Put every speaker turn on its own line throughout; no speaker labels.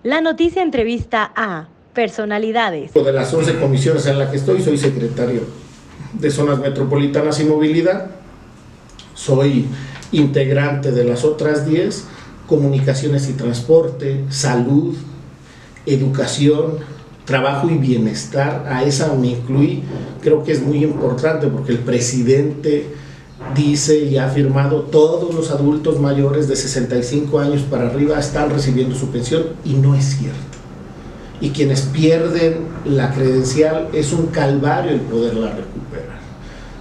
La noticia entrevista a personalidades.
De las 11 comisiones en las que estoy, soy secretario de Zonas Metropolitanas y Movilidad, soy integrante de las otras 10, Comunicaciones y Transporte, Salud, Educación, Trabajo y Bienestar. A esa me incluí. Creo que es muy importante porque el presidente dice y ha afirmado: todos los adultos mayores de 65 años para arriba están recibiendo su pensión, y no es cierto. Y quienes pierden la credencial es un calvario el poderla recuperar.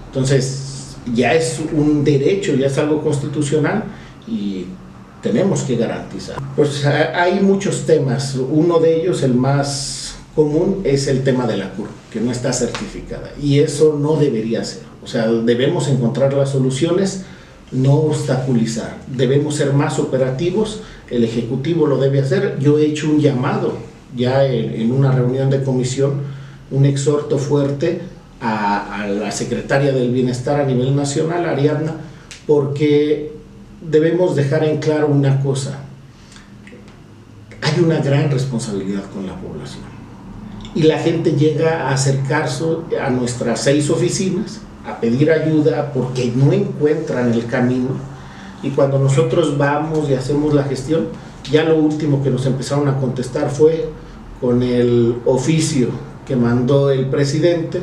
Entonces ya es un derecho, ya es algo constitucional y tenemos que garantizar. Pues hay muchos temas. Uno de ellos, el más común, es el tema de la CURP, que no está certificada, y eso no debería ser. O sea, debemos encontrar las soluciones, no obstaculizar. Debemos ser más operativos, el Ejecutivo lo debe hacer. Yo he hecho un llamado ya en una reunión de comisión, un exhorto fuerte a la secretaria del Bienestar a nivel nacional, Ariadna, porque debemos dejar en claro una cosa: hay una gran responsabilidad con la población, y la gente llega a acercarse a nuestras 6 oficinas a pedir ayuda porque no encuentran el camino, y cuando nosotros vamos y hacemos la gestión, ya lo último que nos empezaron a contestar fue con el oficio que mandó el presidente,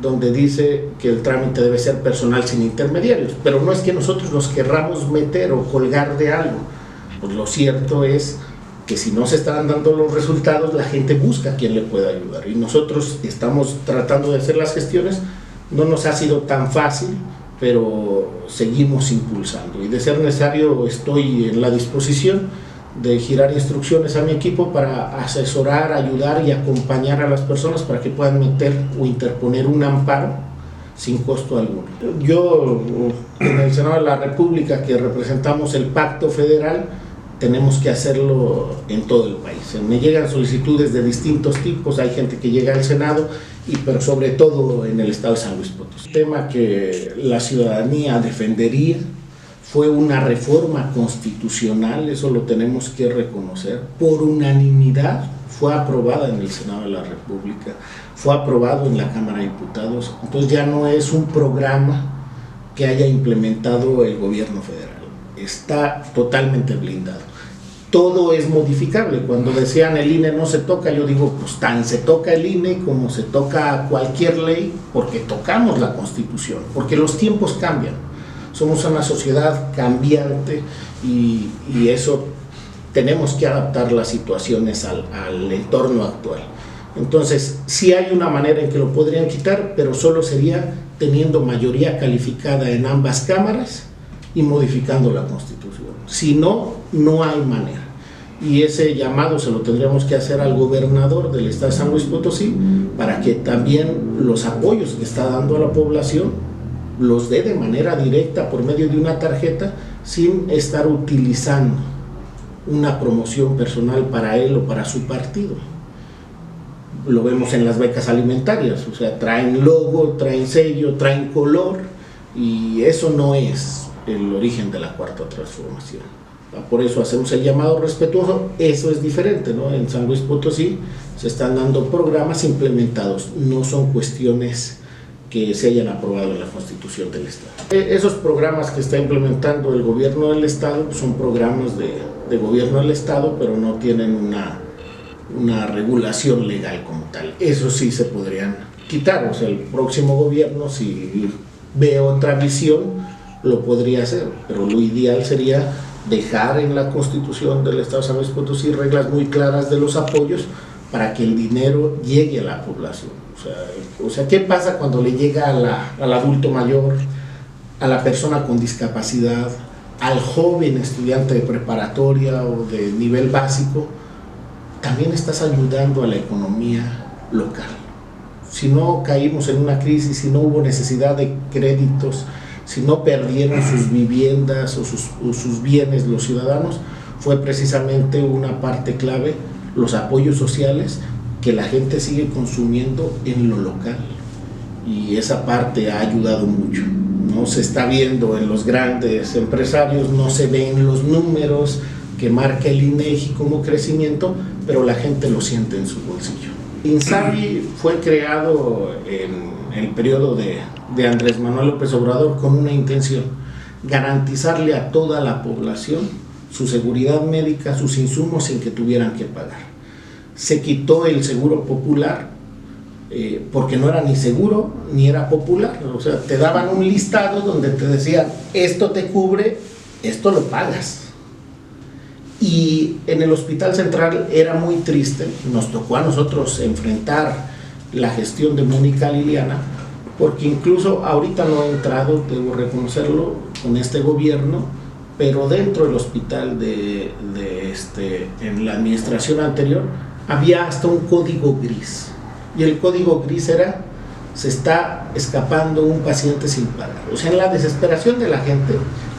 donde dice que el trámite debe ser personal sin intermediarios. Pero no es que nosotros nos querramos meter o colgar de algo, pues lo cierto es que si no se están dando los resultados, la gente busca a quien le pueda ayudar, y nosotros estamos tratando de hacer las gestiones. No nos ha sido tan fácil, pero seguimos impulsando, y de ser necesario estoy en la disposición de girar instrucciones a mi equipo para asesorar, ayudar y acompañar a las personas para que puedan meter o interponer un amparo sin costo alguno. Yo, en el Senado de la República, que representamos el Pacto Federal, tenemos que hacerlo en todo el país. Me llegan solicitudes de distintos tipos, hay gente que llega al Senado, pero sobre todo en el estado de San Luis Potosí. El tema que la ciudadanía defendería fue una reforma constitucional, eso lo tenemos que reconocer. Por unanimidad fue aprobada en el Senado de la República, fue aprobado en la Cámara de Diputados. Entonces ya no es un programa que haya implementado el gobierno federal, está totalmente blindado. Todo es modificable. Cuando decían el INE no se toca, yo digo, pues tan se toca el INE como se toca cualquier ley, porque tocamos la Constitución, porque los tiempos cambian. Somos una sociedad cambiante y eso tenemos que adaptar las situaciones al entorno actual. Entonces, sí hay una manera en que lo podrían quitar, pero solo sería teniendo mayoría calificada en ambas cámaras y modificando la Constitución. Si no, no hay manera. Y ese llamado se lo tendríamos que hacer al gobernador del estado de San Luis Potosí, para que también los apoyos que está dando a la población los dé de manera directa por medio de una tarjeta, sin estar utilizando una promoción personal para él o para su partido. Lo vemos en las becas alimentarias, o sea, traen logo, traen sello, traen color, y eso no es el origen de la Cuarta Transformación. Por eso hacemos el llamado respetuoso. Eso es diferente, ¿no? En San Luis Potosí se están dando programas implementados, no son cuestiones que se hayan aprobado en la Constitución del Estado. Esos programas que está implementando el gobierno del Estado son programas de gobierno del Estado, pero no tienen una regulación legal como tal. Eso sí se podrían quitar. O sea, el próximo gobierno, si ve otra visión, lo podría hacer, pero lo ideal sería dejar en la Constitución del Estado de San Luis Potosí reglas muy claras de los apoyos para que el dinero llegue a la población. O sea, ¿qué pasa cuando le llega al adulto mayor, a la persona con discapacidad, al joven estudiante de preparatoria o de nivel básico? También estás ayudando a la economía local. Si no caímos en una crisis, si no hubo necesidad de créditos, si no perdieron sus viviendas o sus bienes los ciudadanos, fue precisamente una parte clave, los apoyos sociales, que la gente sigue consumiendo en lo local, y esa parte ha ayudado mucho. No se está viendo en los grandes empresarios, no se ven los números, que marca el INEGI como crecimiento, pero la gente lo siente en su bolsillo. INSABI fue creado en el periodo de Andrés Manuel López Obrador con una intención: garantizarle a toda la población su seguridad médica, sus insumos sin que tuvieran que pagar. Se quitó el seguro popular porque no era ni seguro ni era popular, o sea, te daban un listado donde te decían esto te cubre, esto lo pagas. Y en el Hospital Central era muy triste, nos tocó a nosotros enfrentar la gestión de Mónica Liliana, porque incluso ahorita no ha entrado, debo reconocerlo, con este gobierno, pero dentro del hospital en la administración anterior había hasta un código gris, y el código gris era: se está escapando un paciente sin pagar. O sea, en la desesperación de la gente,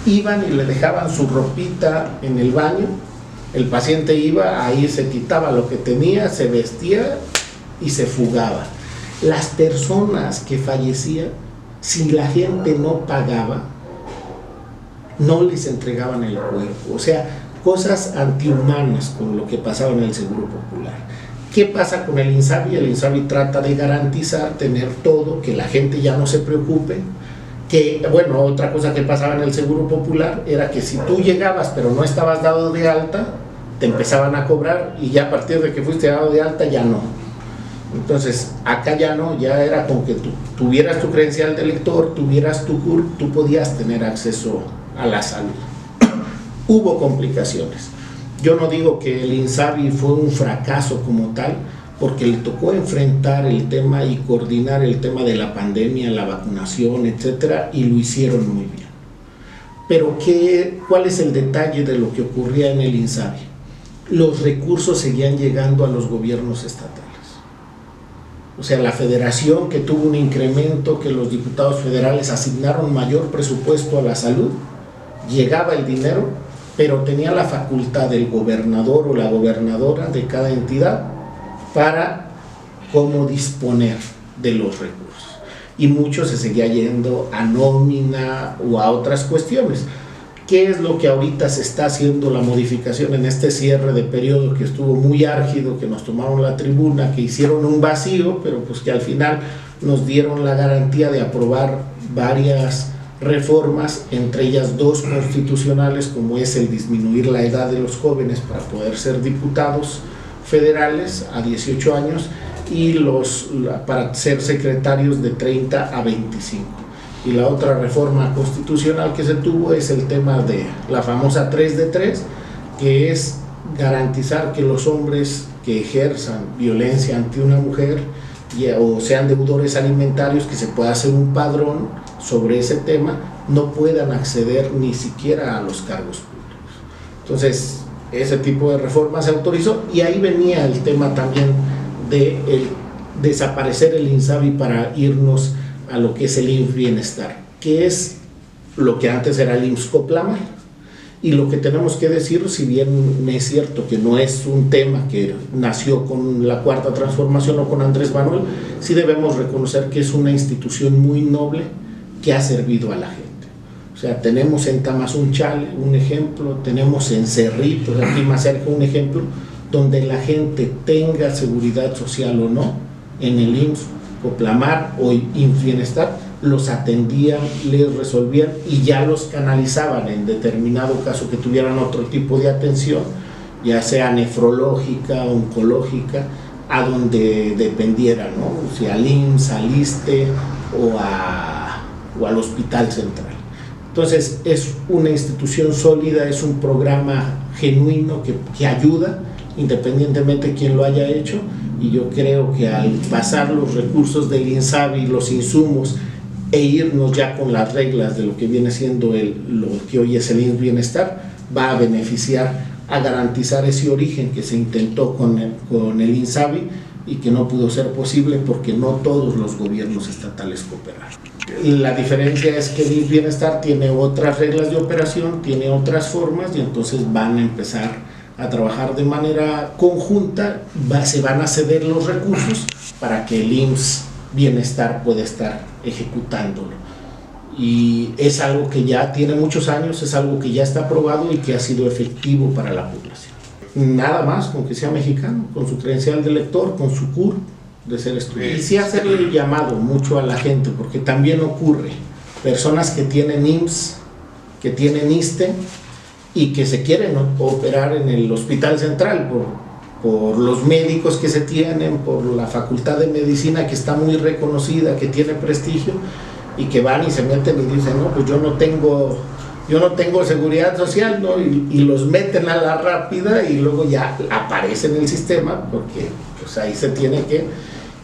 iban y le dejaban su ropita en el baño, el paciente iba, ahí se quitaba lo que tenía, se vestía y se fugaba. Las personas que fallecían, si la gente no pagaba, no les entregaban el cuerpo. O sea, cosas antihumanas con lo que pasaba en el Seguro Popular. ¿Qué pasa con el INSABI? El INSABI trata de garantizar, tener todo, que la gente ya no se preocupe. Que, bueno, otra cosa que pasaba en el Seguro Popular era que si tú llegabas pero no estabas dado de alta, te empezaban a cobrar, y ya a partir de que fuiste dado de alta ya no. Entonces, acá ya no, ya era con que tú tuvieras tu credencial de lector, tuvieras tu CURP, tú podías tener acceso a la salud. Hubo complicaciones. Yo no digo que el INSABI fue un fracaso como tal, porque le tocó enfrentar el tema y coordinar el tema de la pandemia, la vacunación, etcétera, y lo hicieron muy bien. Pero ¿cuál es el detalle de lo que ocurría en el INSABI? Los recursos seguían llegando a los gobiernos estatales. O sea, la federación, que tuvo un incremento, que los diputados federales asignaron mayor presupuesto a la salud, llegaba el dinero, pero tenía la facultad del gobernador o la gobernadora de cada entidad para cómo disponer de los recursos. Y mucho se seguía yendo a nómina o a otras cuestiones. ¿Qué es lo que ahorita se está haciendo la modificación en este cierre de periodo que estuvo muy álgido, que nos tomaron la tribuna, que hicieron un vacío, pero pues que al final nos dieron la garantía de aprobar varias reformas, entre ellas 2 constitucionales, como es el disminuir la edad de los jóvenes para poder ser diputados federales a 18 años y para ser secretarios de 30 a 25. Y la otra reforma constitucional que se tuvo es el tema de la famosa 3 de 3, que es garantizar que los hombres que ejerzan violencia ante una mujer o sean deudores alimentarios, que se pueda hacer un padrón sobre ese tema, no puedan acceder ni siquiera a los cargos públicos. Entonces, ese tipo de reforma se autorizó, y ahí venía el tema también de desaparecer el INSABI para irnos a lo que es el IMSS Bienestar, que es lo que antes era el IMSS Coplamar. Y lo que tenemos que decir, si bien es cierto que no es un tema que nació con la Cuarta Transformación o con Andrés Manuel, sí debemos reconocer que es una institución muy noble que ha servido a la gente. O sea, tenemos en Tamazunchale un ejemplo, tenemos en Cerritos, aquí más cerca, un ejemplo donde la gente tenga seguridad social o no, en el IMSS Coplamar o IMSS Bienestar, los atendían, les resolvían y ya los canalizaban en determinado caso que tuvieran otro tipo de atención, ya sea nefrológica, oncológica, a donde dependiera, ¿no? O sea, al IMSS, al ISSSTE o al Hospital Central. Entonces, es una institución sólida, es un programa genuino que ayuda, independientemente de quién lo haya hecho, y yo creo que al pasar los recursos del INSABI, los insumos, e irnos ya con las reglas de lo que viene siendo lo que hoy es el IMSS Bienestar, va a beneficiar a garantizar ese origen que se intentó con el INSABI y que no pudo ser posible porque no todos los gobiernos estatales cooperaron. La diferencia es que el IMSS Bienestar tiene otras reglas de operación, tiene otras formas, y entonces van a empezar a trabajar de manera conjunta, se van a ceder los recursos para que el IMSS Bienestar pueda estar ejecutándolo. y es algo que ya tiene muchos años, es algo que ya está probado y que ha sido efectivo para la población. Nada más con que sea mexicano, con su credencial de lector, con su CUR de ser estudiante. Y sí hacerle el llamado mucho a la gente, porque también ocurre, personas que tienen IMSS, que tienen ISSSTE y que se quieren operar en el Hospital Central por los médicos que se tienen, por la Facultad de Medicina que está muy reconocida, que tiene prestigio, y que van y se meten y dicen, no, pues yo no tengo seguridad social, ¿no? Y los meten a la rápida y luego ya aparece en el sistema, porque pues ahí se tiene que,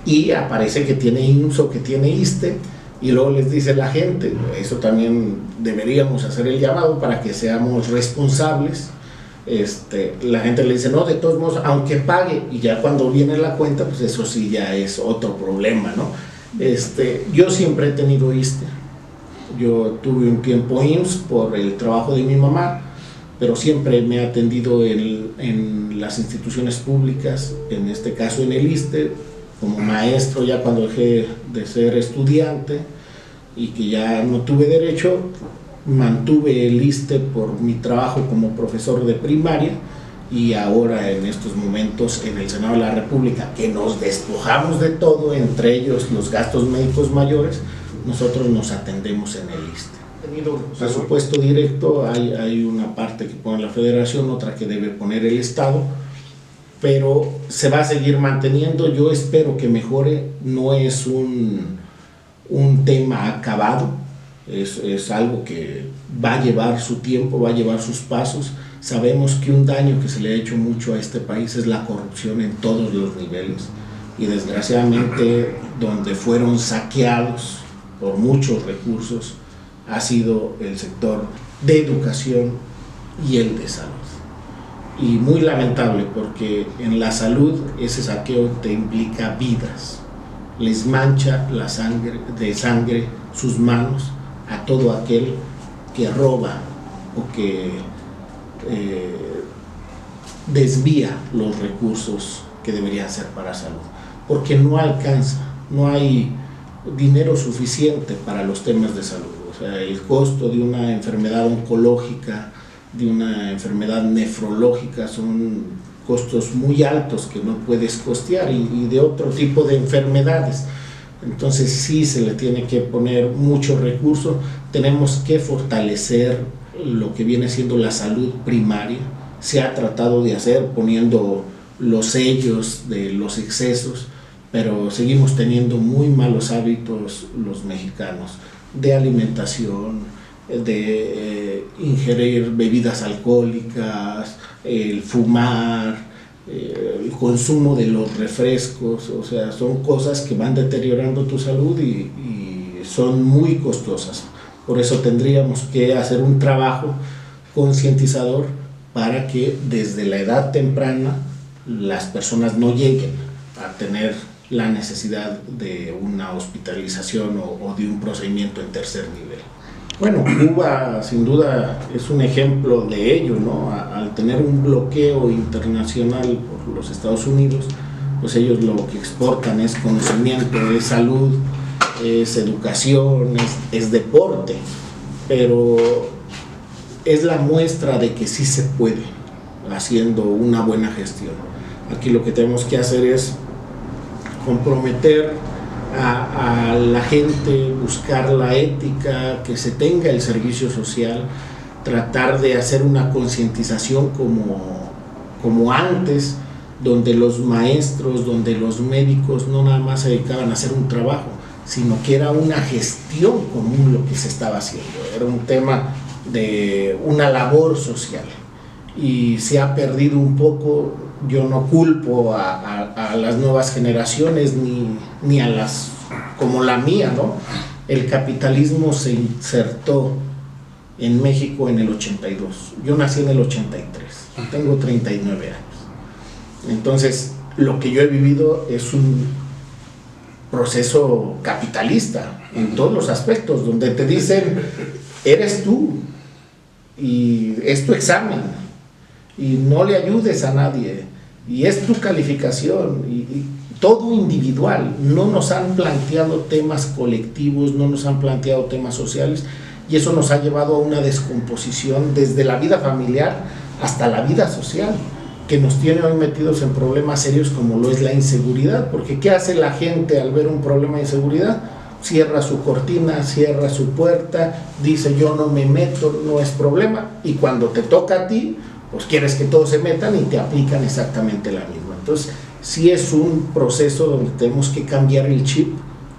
y aparece que tiene IMSS o que tiene ISSSTE, y luego les dice la gente, eso también deberíamos hacer el llamado para que seamos responsables. La gente le dice, no, de todos modos, aunque pague, y ya cuando viene la cuenta, pues eso sí ya es otro problema, ¿no? Yo siempre he tenido ISSSTE, yo tuve un tiempo IMSS por el trabajo de mi mamá, pero siempre me he atendido en las instituciones públicas, en este caso en el ISSSTE, como maestro ya cuando dejé de ser estudiante y que ya no tuve derecho, mantuve el ISSSTE por mi trabajo como profesor de primaria, y ahora en estos momentos en el Senado de la República, que nos despojamos de todo, entre ellos los gastos médicos mayores, nosotros nos atendemos en el ISSSTE. Tenido presupuesto directo, hay una parte que pone la Federación, otra que debe poner el Estado, pero se va a seguir manteniendo. Yo espero que mejore, no es un tema acabado, es algo que va a llevar su tiempo, va a llevar sus pasos. Sabemos que un daño que se le ha hecho mucho a este país es la corrupción en todos los niveles, y desgraciadamente donde fueron saqueados por muchos recursos ha sido el sector de educación y el de salud. Y muy lamentable, porque en la salud ese saqueo te implica vidas, les mancha la sangre sus manos a todo aquel que roba o que desvía los recursos que deberían ser para salud, porque no alcanza, no hay dinero suficiente para los temas de salud. O sea, el costo de una enfermedad oncológica, de una enfermedad nefrológica, son costos muy altos que no puedes costear, y de otro tipo de enfermedades. Entonces sí se le tiene que poner mucho recurso. Tenemos que fortalecer lo que viene siendo la salud primaria. Se ha tratado de hacer poniendo los sellos de los excesos, pero seguimos teniendo muy malos hábitos los mexicanos de alimentación, de ingerir bebidas alcohólicas, el fumar, el consumo de los refrescos. O sea, son cosas que van deteriorando tu salud y son muy costosas. Por eso tendríamos que hacer un trabajo concientizador para que desde la edad temprana las personas no lleguen a tener la necesidad de una hospitalización o de un procedimiento en tercer nivel. Bueno, Cuba sin duda es un ejemplo de ello, ¿no? Al tener un bloqueo internacional por los Estados Unidos, pues ellos lo que exportan es conocimiento, es salud, es educación, es deporte, pero es la muestra de que sí se puede, haciendo una buena gestión. Aquí lo que tenemos que hacer es comprometer a la gente, buscar la ética, que se tenga el servicio social, tratar de hacer una concientización como antes, donde los maestros, donde los médicos no nada más se dedicaban a hacer un trabajo, sino que era una gestión común lo que se estaba haciendo, era un tema de una labor social, y se ha perdido un poco. Yo no culpo a las nuevas generaciones ni a las como la mía, ¿no? El capitalismo se insertó en México en el 82, yo nací en el 83, tengo 39 años, entonces lo que yo he vivido es un proceso capitalista en todos los aspectos, donde te dicen, eres tú y es tu examen y no le ayudes a nadie, y es tu calificación, y todo individual. No nos han planteado temas colectivos, no nos han planteado temas sociales, y eso nos ha llevado a una descomposición desde la vida familiar hasta la vida social, que nos tiene hoy metidos en problemas serios como lo es la inseguridad. Porque ¿qué hace la gente al ver un problema de inseguridad? Cierra su cortina, cierra su puerta, dice yo no me meto, no es problema, y cuando te toca a ti, pues quieres que todos se metan y te aplican exactamente la misma. Entonces sí es un proceso donde tenemos que cambiar el chip.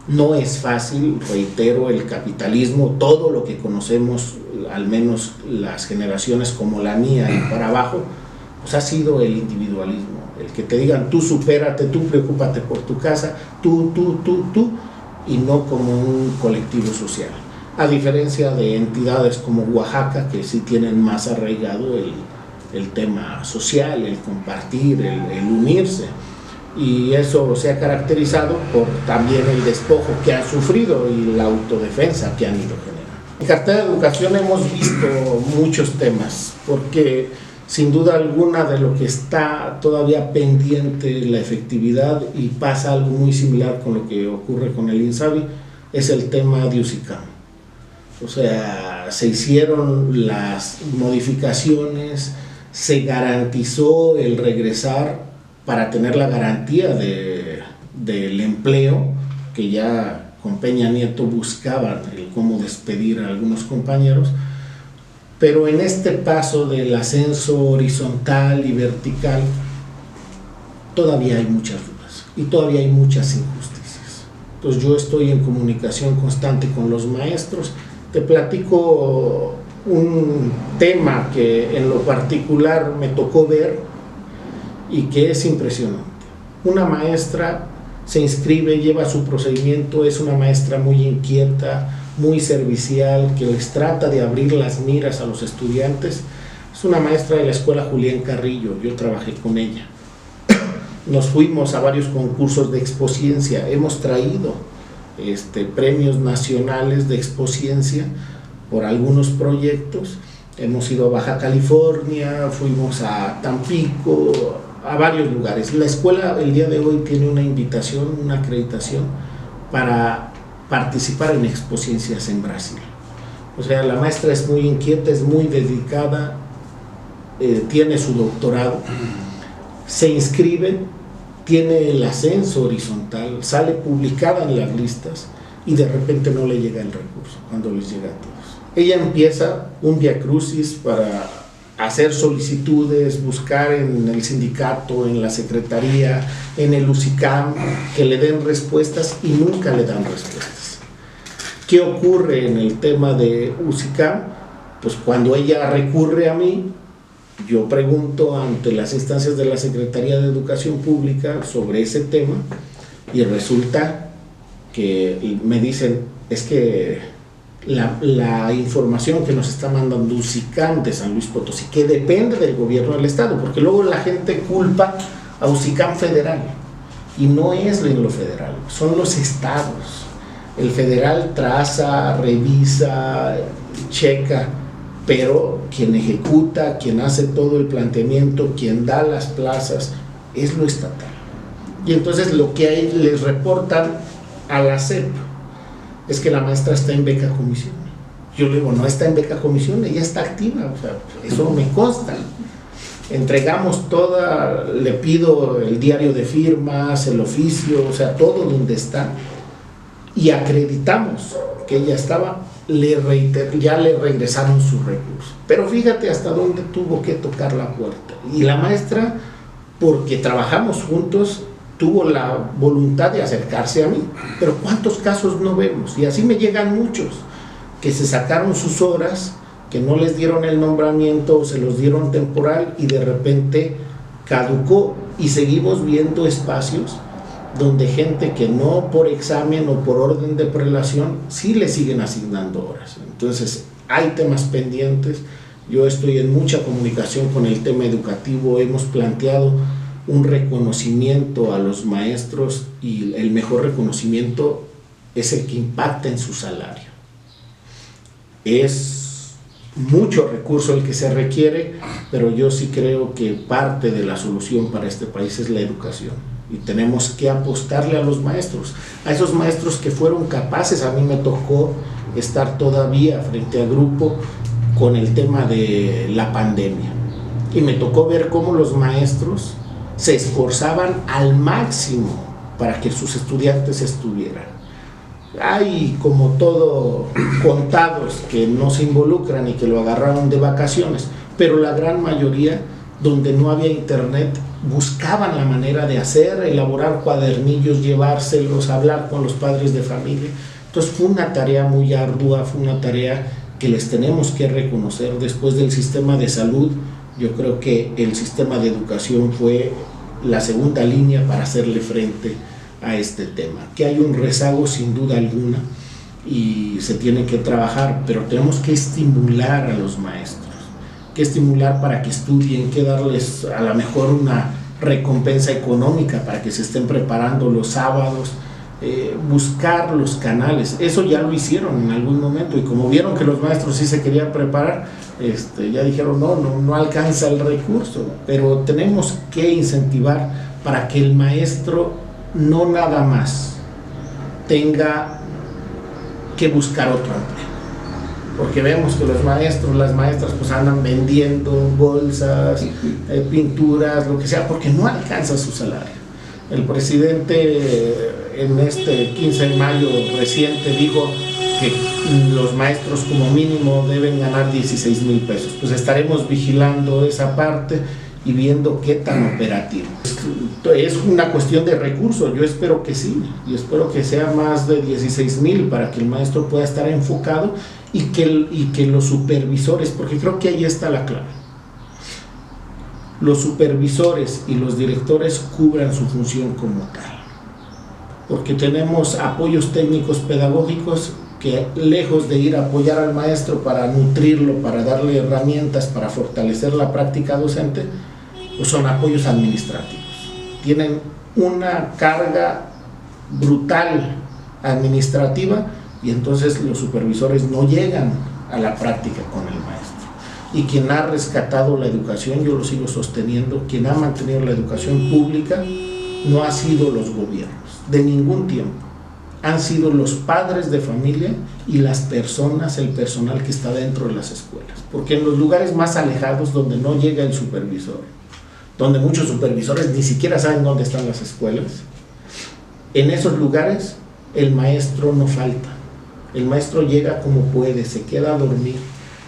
No es fácil, reitero, el capitalismo, todo lo que conocemos, al menos las generaciones como la mía y para abajo, pues ha sido el individualismo, el que te digan tú supérate, tú preocúpate por tu casa, tú, y no como un colectivo social. A diferencia de entidades como Oaxaca, que sí tienen más arraigado el tema social, el compartir, el unirse, y eso se ha caracterizado por también el despojo que han sufrido y la autodefensa que han ido generando. En cartera de educación hemos visto muchos temas, porque sin duda alguna de lo que está todavía pendiente la efectividad, y pasa algo muy similar con lo que ocurre con el INSABI, es el tema de UCICAM. O sea, se hicieron las modificaciones, se garantizó el regresar para tener la garantía del empleo, que ya con Peña Nieto buscaban el cómo despedir a algunos compañeros, pero en este paso del ascenso horizontal y vertical todavía hay muchas dudas y todavía hay muchas injusticias. Entonces yo estoy en comunicación constante con los maestros. Te platico un tema que en lo particular me tocó ver y que es impresionante. Una maestra se inscribe, lleva su procedimiento, es una maestra muy inquieta, muy servicial, que les trata de abrir las miras a los estudiantes. Es una maestra de la escuela Julián Carrillo, yo trabajé con ella. Nos fuimos a varios concursos de expociencia, hemos traído premios nacionales de expociencia por algunos proyectos. Hemos ido a Baja California, fuimos a Tampico, a varios lugares. La escuela el día de hoy tiene una invitación, una acreditación para participar en expociencias en Brasil. O sea, la maestra es muy inquieta, es muy dedicada, tiene su doctorado, se inscribe, tiene el ascenso horizontal, sale publicada en las listas y de repente no le llega el recurso cuando les llega a todos. Ella empieza un viacrucis para hacer solicitudes, buscar en el sindicato, en la secretaría, en el UCICAM, que le den respuestas, y nunca le dan respuestas. ¿Qué ocurre en el tema de UCICAM? Pues cuando ella recurre a mí, yo pregunto ante las instancias de la Secretaría de Educación Pública sobre ese tema, y resulta que me dicen, es que la información que nos está mandando UCICAM de San Luis Potosí, que depende del gobierno del estado, porque luego la gente culpa a UCICAM federal, y no es en lo federal, son los estados. El federal traza, revisa, checa, pero quien ejecuta, quien hace todo el planteamiento, quien da las plazas, es lo estatal. Y entonces lo que hay, les reportan a la SEP, es que la maestra está en beca comisión. Yo le digo, no está en beca comisión, ella está activa, o sea, eso me consta. Entregamos toda, le pido el diario de firmas, el oficio, o sea, todo donde está, y acreditamos que ella estaba, ya le regresaron su recurso. Pero fíjate hasta dónde tuvo que tocar la puerta. Y la maestra, porque trabajamos juntos, tuvo la voluntad de acercarse a mí, pero ¿cuántos casos no vemos? Y así me llegan muchos, que se sacaron sus horas, que no les dieron el nombramiento, se los dieron temporal y de repente caducó, y seguimos viendo espacios donde gente que no por examen o por orden de prelación, sí le siguen asignando horas. Entonces hay temas pendientes. Yo estoy en mucha comunicación con el tema educativo, hemos planteado un reconocimiento a los maestros, y el mejor reconocimiento es el que impacta en su salario. Es mucho recurso el que se requiere, pero yo sí creo que parte de la solución para este país es la educación. Y tenemos que apostarle a los maestros, a esos maestros que fueron capaces. A mí me tocó estar todavía frente al grupo con el tema de la pandemia. Y me tocó ver cómo los maestros se esforzaban al máximo para que sus estudiantes estuvieran. Hay, como todo, contados que no se involucran y que lo agarraron de vacaciones, pero la gran mayoría, donde no había internet, buscaban la manera de hacer, elaborar cuadernillos, llevárselos, hablar con los padres de familia. Entonces fue una tarea muy ardua, fue una tarea que les tenemos que reconocer. Después del sistema de salud, yo creo que el sistema de educación fue la segunda línea para hacerle frente a este tema. Que hay un rezago sin duda alguna y se tiene que trabajar, pero tenemos que estimular a los maestros, que estimular para que estudien, que darles a lo mejor una recompensa económica para que se estén preparando los sábados, buscar los canales. Eso ya lo hicieron en algún momento y como vieron que los maestros sí se querían preparar, ya dijeron no alcanza el recurso, pero tenemos que incentivar para que el maestro no nada más tenga que buscar otro empleo, porque vemos que los maestros, las maestras pues andan vendiendo bolsas, pinturas, lo que sea, porque no alcanza su salario. El presidente en este 15 de mayo reciente dijo que los maestros como mínimo deben ganar 16,000 pesos. Pues estaremos vigilando esa parte y viendo qué tan operativo. Es una cuestión de recursos, yo espero que sí, y espero que sea más de 16,000 para que el maestro pueda estar enfocado y que los supervisores, porque creo que ahí está la clave, los supervisores y los directores cubran su función como tal, porque tenemos apoyos técnicos pedagógicos que lejos de ir a apoyar al maestro para nutrirlo, para darle herramientas, para fortalecer la práctica docente, pues son apoyos administrativos. Tienen una carga brutal administrativa y entonces los supervisores no llegan a la práctica con el maestro. Y quien ha rescatado la educación, yo lo sigo sosteniendo, quien ha mantenido la educación pública no ha sido los gobiernos, de ningún tiempo. Han sido los padres de familia y las personas, el personal que está dentro de las escuelas. Porque en los lugares más alejados donde no llega el supervisor, donde muchos supervisores ni siquiera saben dónde están las escuelas, en esos lugares el maestro no falta. El maestro llega como puede, se queda a dormir.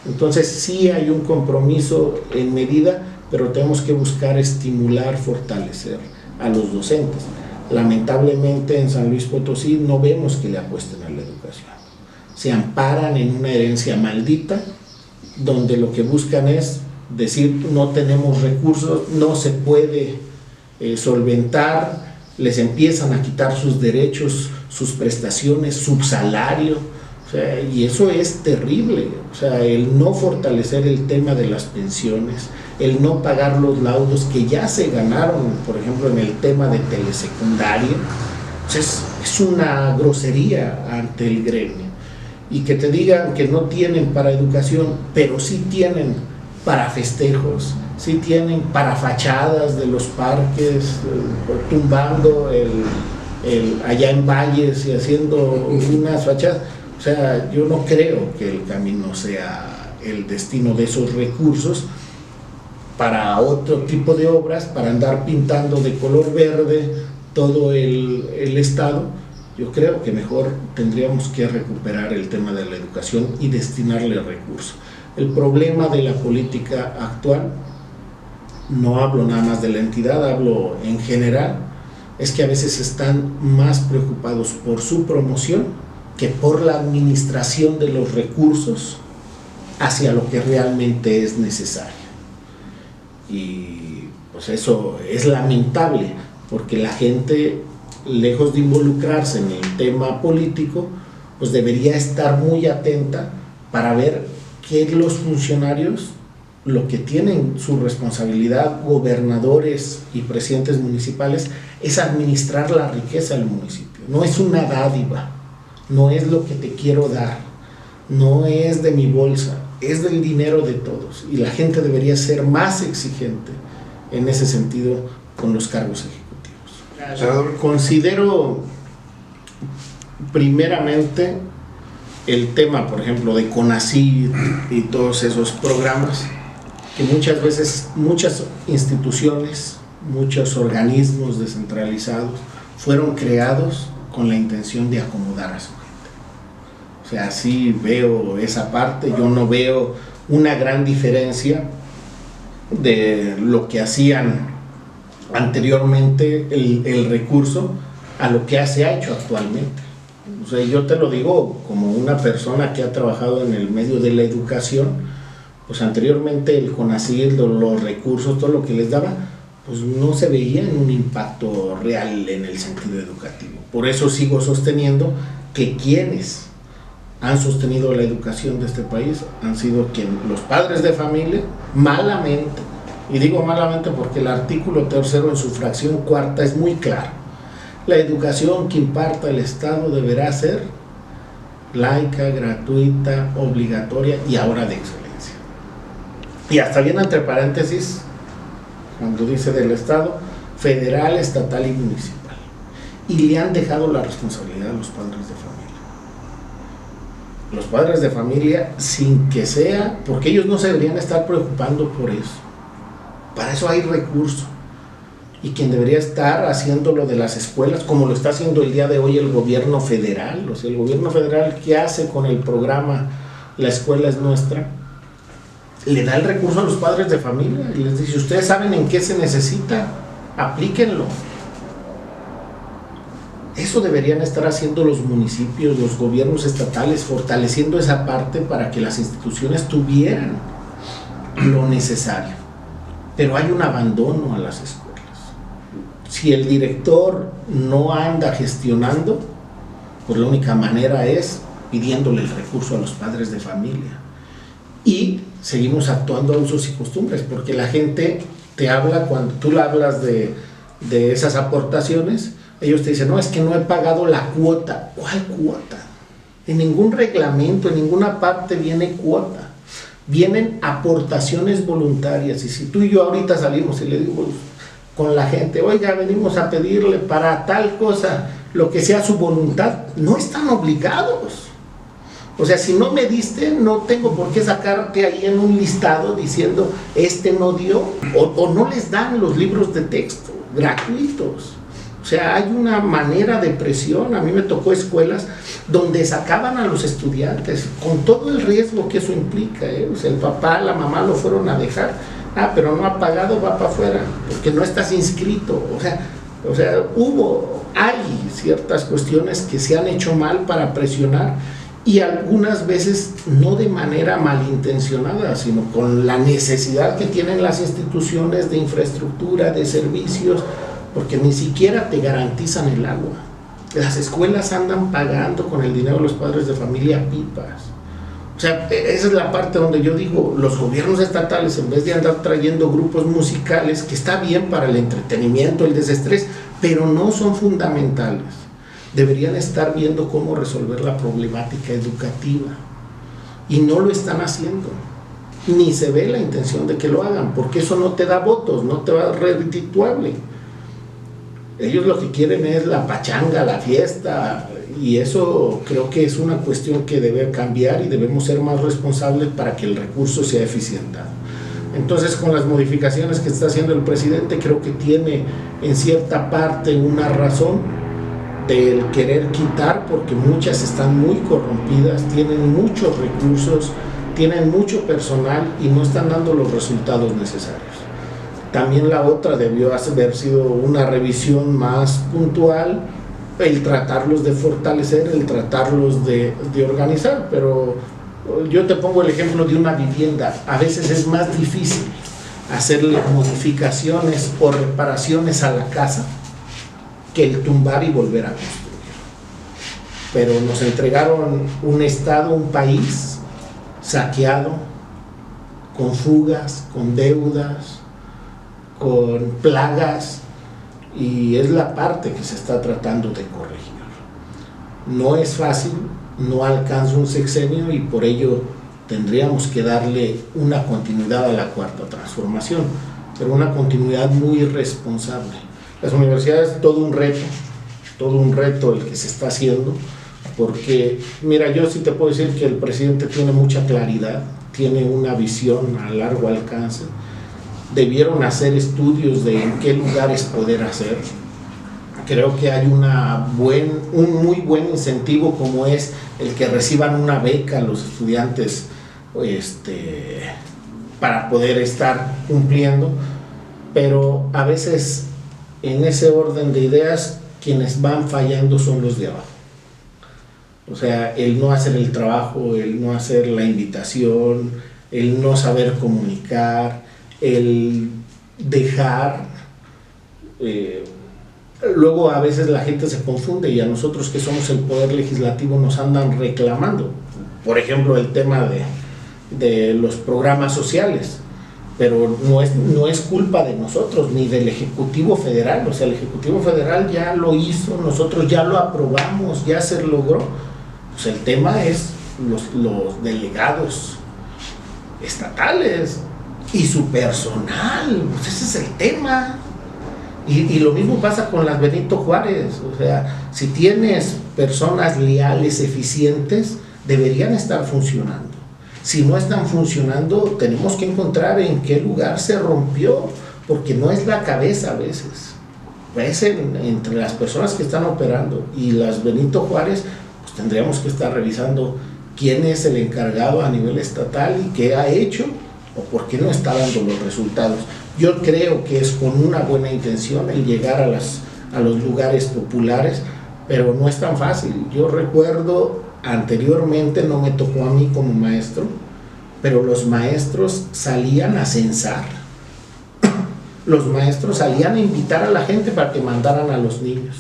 Entonces sí hay un compromiso en medida, pero tenemos que buscar estimular, fortalecer a los docentes. Lamentablemente en San Luis Potosí no vemos que le apuesten a la educación. Se amparan en una herencia maldita, donde lo que buscan es decir no tenemos recursos, no se puede solventar, les empiezan a quitar sus derechos, sus prestaciones, su salario, o sea, y eso es terrible. O sea, el no fortalecer el tema de las pensiones, el no pagar los laudos que ya se ganaron, por ejemplo, en el tema de telesecundaria, pues es una grosería ante el gremio. Y que te digan que no tienen para educación, pero sí tienen para festejos, sí tienen para fachadas de los parques, tumbando allá en Valles y haciendo unas fachadas. O sea, yo no creo que el camino sea el destino de esos recursos para otro tipo de obras, para andar pintando de color verde todo el estado. Yo creo que mejor tendríamos que recuperar el tema de la educación y destinarle recursos. El problema de la política actual, no hablo nada más de la entidad, hablo en general, es que a veces están más preocupados por su promoción que por la administración de los recursos hacia lo que realmente es necesario. Y pues eso es lamentable, porque la gente, lejos de involucrarse en el tema político, pues debería estar muy atenta para ver que los funcionarios, lo que tienen su responsabilidad, gobernadores y presidentes municipales, es administrar la riqueza del municipio. No es una dádiva, no es lo que te quiero dar, no es de mi bolsa, es del dinero de todos y la gente debería ser más exigente en ese sentido con los cargos ejecutivos. Considero primeramente el tema, por ejemplo, de CONACYT y todos esos programas, que muchas veces muchas instituciones, muchos organismos descentralizados fueron creados con la intención de acomodar a su gente. O sea, sí veo esa parte, yo no veo una gran diferencia de lo que hacían anteriormente el recurso a lo que se ha hecho actualmente. O sea, yo te lo digo como una persona que ha trabajado en el medio de la educación, pues anteriormente el CONACYT, los recursos, todo lo que les daba, pues no se veía en un impacto real en el sentido educativo. Por eso sigo sosteniendo que quienes han sostenido la educación de este país han sido los padres de familia, malamente, y digo malamente porque el artículo 3º en su fracción cuarta es muy claro. La educación que imparta el Estado deberá ser laica, gratuita, obligatoria y ahora de excelencia. Y hasta viene entre paréntesis, cuando dice del Estado, federal, estatal y municipal. Y le han dejado la responsabilidad a los padres de familia. Los padres de familia, sin que sea, porque ellos no se deberían estar preocupando por eso. Para eso hay recursos. Y quien debería estar haciendo lo de las escuelas, como lo está haciendo el día de hoy el gobierno federal. O sea, el gobierno federal, ¿qué hace con el programa La Escuela es Nuestra? Le da el recurso a los padres de familia y les dice, ustedes saben en qué se necesita, aplíquenlo. Eso deberían estar haciendo los municipios, los gobiernos estatales, fortaleciendo esa parte para que las instituciones tuvieran lo necesario. Pero hay un abandono a las escuelas. Si el director no anda gestionando, pues la única manera es pidiéndole el recurso a los padres de familia. Y seguimos actuando a usos y costumbres, porque la gente te habla, cuando tú le hablas de esas aportaciones, ellos te dicen, no, es que no he pagado la cuota. ¿Cuál cuota? En ningún reglamento, en ninguna parte viene cuota. Vienen aportaciones voluntarias, y si tú y yo ahorita salimos y le digo con la gente, oiga, venimos a pedirle para tal cosa, lo que sea su voluntad, no están obligados. O sea, si no me diste, no tengo por qué sacarte ahí en un listado diciendo, este no dio, o no les dan los libros de texto gratuitos. O sea, hay una manera de presión. A mí me tocó escuelas donde sacaban a los estudiantes, con todo el riesgo que eso implica, O sea, el papá, la mamá lo fueron a dejar, pero no ha pagado, va para afuera, porque no estás inscrito. O sea, hay ciertas cuestiones que se han hecho mal para presionar, y algunas veces no de manera malintencionada, sino con la necesidad que tienen las instituciones de infraestructura, de servicios, porque ni siquiera te garantizan el agua. Las escuelas andan pagando con el dinero de los padres de familia pipas. O sea, esa es la parte donde yo digo, los gobiernos estatales, en vez de andar trayendo grupos musicales, que está bien para el entretenimiento, el desestrés, pero no son fundamentales, deberían estar viendo cómo resolver la problemática educativa, y no lo están haciendo, ni se ve la intención de que lo hagan, porque eso no te da votos, no te va a redituable. Ellos lo que quieren es la pachanga, la fiesta, y eso creo que es una cuestión que debe cambiar, y debemos ser más responsables para que el recurso sea eficientado. Entonces, con las modificaciones que está haciendo el presidente, creo que tiene en cierta parte una razón del querer quitar, porque muchas están muy corrompidas, tienen muchos recursos, tienen mucho personal y no están dando los resultados necesarios. También la otra debió haber sido una revisión más puntual, el tratarlos de fortalecer, el tratarlos de organizar. Pero yo te pongo el ejemplo de una vivienda. A veces es más difícil hacerle modificaciones o reparaciones a la casa que el tumbar y volver a construir. Pero nos entregaron un estado, un país saqueado, con fugas, con deudas, con plagas, y es la parte que se está tratando de corregir. No es fácil, no alcanza un sexenio, y por ello tendríamos que darle una continuidad a la cuarta transformación, pero una continuidad muy responsable. Las universidades, todo un reto el que se está haciendo, porque, mira, yo sí te puedo decir que el presidente tiene mucha claridad, tiene una visión a largo alcance. Debieron hacer estudios de en qué lugares poder hacer. Creo que hay un muy buen incentivo, como es el que reciban una beca los estudiantes para poder estar cumpliendo, pero a veces en ese orden de ideas quienes van fallando son los de abajo. O sea, el no hacer el trabajo, el no hacer la invitación, el no saber comunicar, el dejar. Luego a veces la gente se confunde y a nosotros que somos el poder legislativo nos andan reclamando. Por ejemplo, el tema de los programas sociales, pero no es culpa de nosotros ni del Ejecutivo Federal. O sea, el Ejecutivo Federal ya lo hizo, nosotros ya lo aprobamos, ya se logró. Pues el tema es los delegados estatales y su personal, pues ese es el tema. Y lo mismo pasa con las Benito Juárez. O sea, si tienes personas leales, eficientes, deberían estar funcionando. Si no están funcionando, tenemos que encontrar en qué lugar se rompió, porque no es la cabeza a veces. Es entre las personas que están operando y las Benito Juárez, pues tendríamos que estar revisando quién es el encargado a nivel estatal y qué ha hecho o por qué no está dando los resultados. Yo creo que es con una buena intención el llegar a los lugares populares, pero no es tan fácil. Yo recuerdo anteriormente, no me tocó a mí como maestro, pero los maestros salían a censar. Los maestros salían a invitar a la gente para que mandaran a los niños.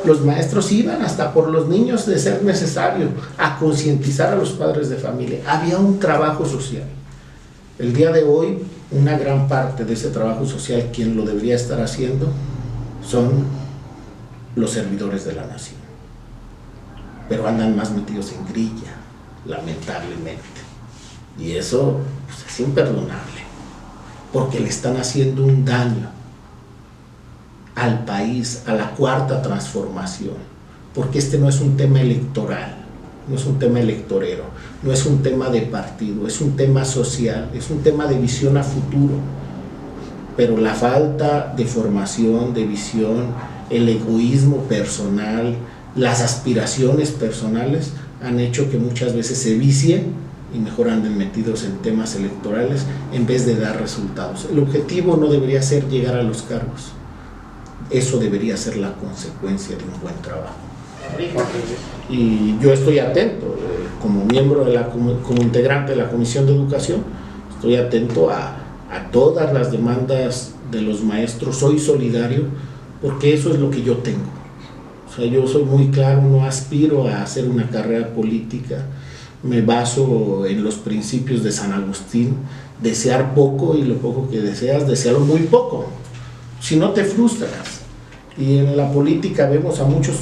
Los maestros iban hasta por los niños de ser necesario, a concientizar a los padres de familia. Había un trabajo social. El día de hoy, una gran parte de ese trabajo social, quien lo debería estar haciendo, son los servidores de la nación. Pero andan más metidos en grilla, lamentablemente. Y eso pues, es imperdonable, porque le están haciendo un daño al país, a la cuarta transformación, porque este no es un tema electoral, no es un tema electorero, no es un tema de partido, es un tema social, es un tema de visión a futuro. Pero la falta de formación, de visión, el egoísmo personal, las aspiraciones personales han hecho que muchas veces se vicien y mejor anden metidos en temas electorales en vez de dar resultados. El objetivo no debería ser llegar a los cargos, eso debería ser la consecuencia de un buen trabajo. Y yo estoy atento, como miembro como integrante de la Comisión de Educación, estoy atento a todas las demandas de los maestros, soy solidario, porque eso es lo que yo tengo. O sea, yo soy muy claro, no aspiro a hacer una carrera política, me baso en los principios de San Agustín, desear poco y lo poco que deseas, desearlo muy poco, si no te frustras. Y en la política vemos a muchos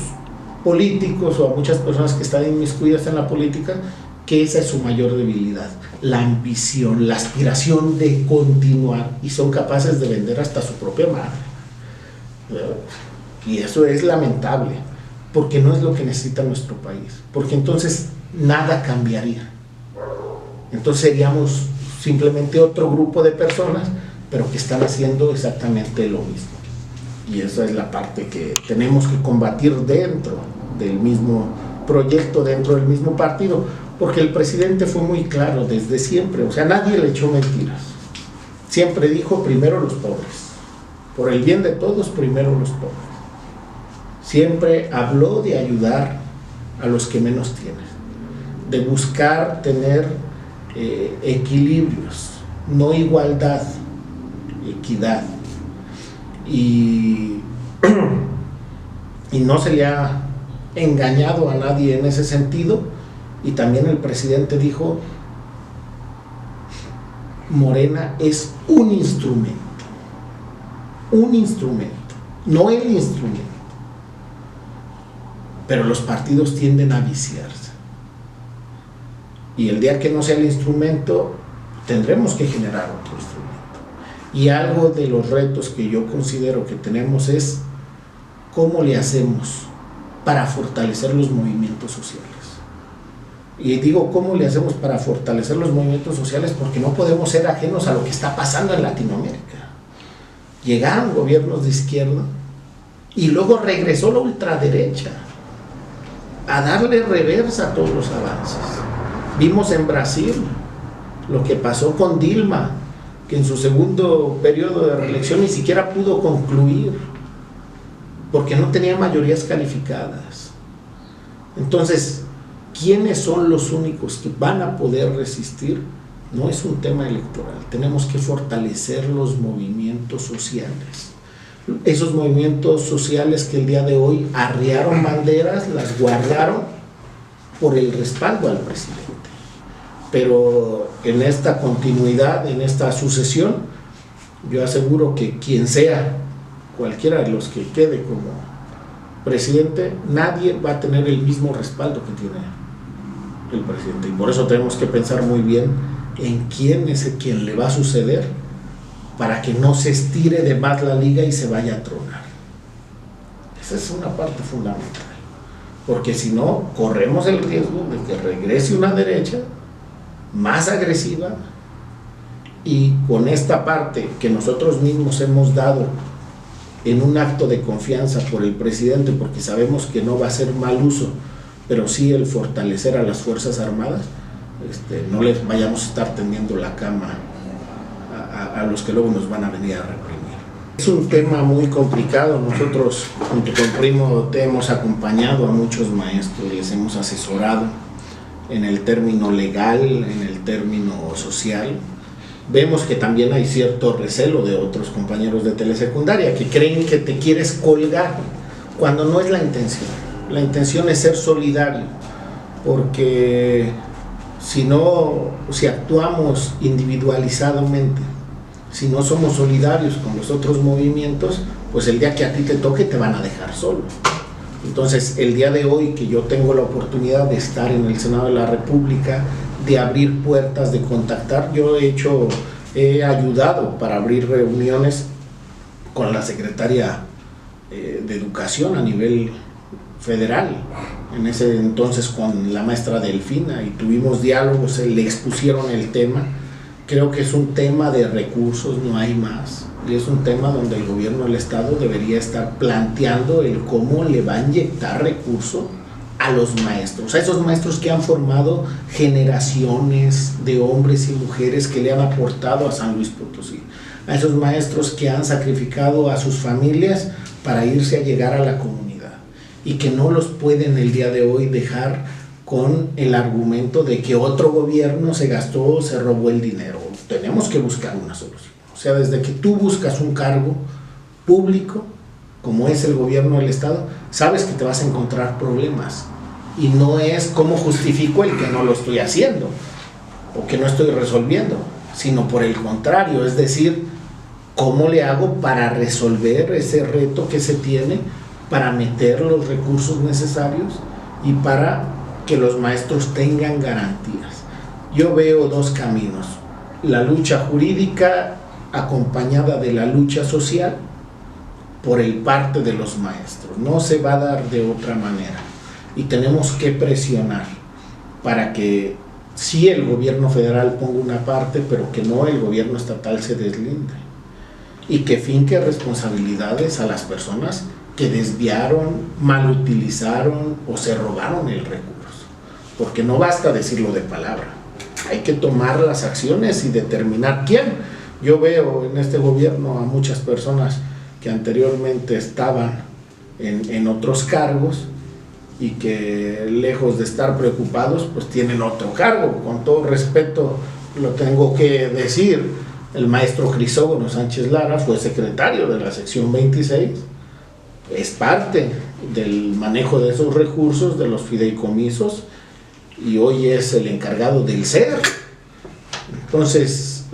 políticos o a muchas personas que están inmiscuidas en la política, que esa es su mayor debilidad, la ambición, la aspiración de continuar, y son capaces de vender hasta su propia madre. Y eso es lamentable, porque no es lo que necesita nuestro país, porque entonces nada cambiaría. Entonces seríamos simplemente otro grupo de personas, pero que están haciendo exactamente lo mismo. Y esa es la parte que tenemos que combatir dentro del mismo proyecto, dentro del mismo partido, porque el presidente fue muy claro desde siempre, o sea, nadie le echó mentiras. Siempre dijo primero los pobres, por el bien de todos, primero los pobres. Siempre habló de ayudar a los que menos tienen, de buscar tener equilibrios, no igualdad, equidad. Y no se le ha engañado a nadie en ese sentido. Y también el presidente dijo, Morena es un instrumento, no el instrumento. Pero los partidos tienden a viciarse. Y el día que no sea el instrumento, tendremos que generar otro instrumento. Y algo de los retos que yo considero que tenemos es cómo le hacemos para fortalecer los movimientos sociales. Y digo cómo le hacemos para fortalecer los movimientos sociales porque no podemos ser ajenos a lo que está pasando en Latinoamérica. Llegaron gobiernos de izquierda y luego regresó la ultraderecha a darle reversa a todos los avances. Vimos en Brasil lo que pasó con Dilma, que en su segundo periodo de reelección ni siquiera pudo concluir porque no tenía mayorías calificadas. Entonces, ¿quiénes son los únicos que van a poder resistir? No es un tema electoral, tenemos que fortalecer los movimientos sociales. Esos movimientos sociales que el día de hoy arriaron banderas, las guardaron por el respaldo al presidente. Pero en esta continuidad, en esta sucesión, yo aseguro que quien sea, cualquiera de los que quede como presidente, nadie va a tener el mismo respaldo que tiene el presidente. Y por eso tenemos que pensar muy bien en quién es el quien le va a suceder para que no se estire de más la liga y se vaya a tronar. Esa es una parte fundamental, porque si no, corremos el riesgo de que regrese una derecha más agresiva y con esta parte que nosotros mismos hemos dado en un acto de confianza por el presidente, porque sabemos que no va a ser mal uso, pero sí el fortalecer a las Fuerzas Armadas, no les vayamos a estar tendiendo la cama a los que luego nos van a venir a reprimir. Es un tema muy complicado. Nosotros junto con Primo te hemos acompañado a muchos maestros, les hemos asesorado en el término legal, en el término social. Vemos que también hay cierto recelo de otros compañeros de telesecundaria que creen que te quieres colgar cuando no es la intención. La intención es ser solidario, porque si actuamos individualizadamente, si no somos solidarios con los otros movimientos, pues el día que a ti te toque te van a dejar solo. Entonces, el día de hoy que yo tengo la oportunidad de estar en el Senado de la República, de abrir puertas, de contactar, yo he ayudado para abrir reuniones con la secretaria de Educación a nivel federal, en ese entonces con la maestra Delfina, y tuvimos diálogos, le expusieron el tema. Creo que es un tema de recursos, no hay más, y es un tema donde el gobierno del estado debería estar planteando el cómo le va a inyectar recursos a los maestros, a esos maestros que han formado generaciones de hombres y mujeres que le han aportado a San Luis Potosí, a esos maestros que han sacrificado a sus familias para irse a llegar a la comunidad y que no los pueden el día de hoy dejar con el argumento de que otro gobierno se gastó, se robó el dinero. Tenemos que buscar una solución. O sea, desde que tú buscas un cargo público, como es el gobierno del estado, sabes que te vas a encontrar problemas. Y no es cómo justifico el que no lo estoy haciendo o que no estoy resolviendo, sino por el contrario, es decir, cómo le hago para resolver ese reto que se tiene, para meter los recursos necesarios y para que los maestros tengan garantías. Yo veo dos caminos: la lucha jurídica acompañada de la lucha social por el parte de los maestros. No se va a dar de otra manera y tenemos que presionar para que sí el gobierno federal ponga una parte, pero que no el gobierno estatal se deslinde y que finque responsabilidades a las personas que desviaron, malutilizaron o se robaron el recurso, porque no basta decirlo de palabra, hay que tomar las acciones y determinar quién. Yo veo en este gobierno a muchas personas que anteriormente estaban en otros cargos y que lejos de estar preocupados pues tienen otro cargo. Con todo respeto lo tengo que decir, el maestro Crisógono Sánchez Lara fue secretario de la sección 26, es parte del manejo de esos recursos, de los fideicomisos, y hoy es el encargado del SER. Entonces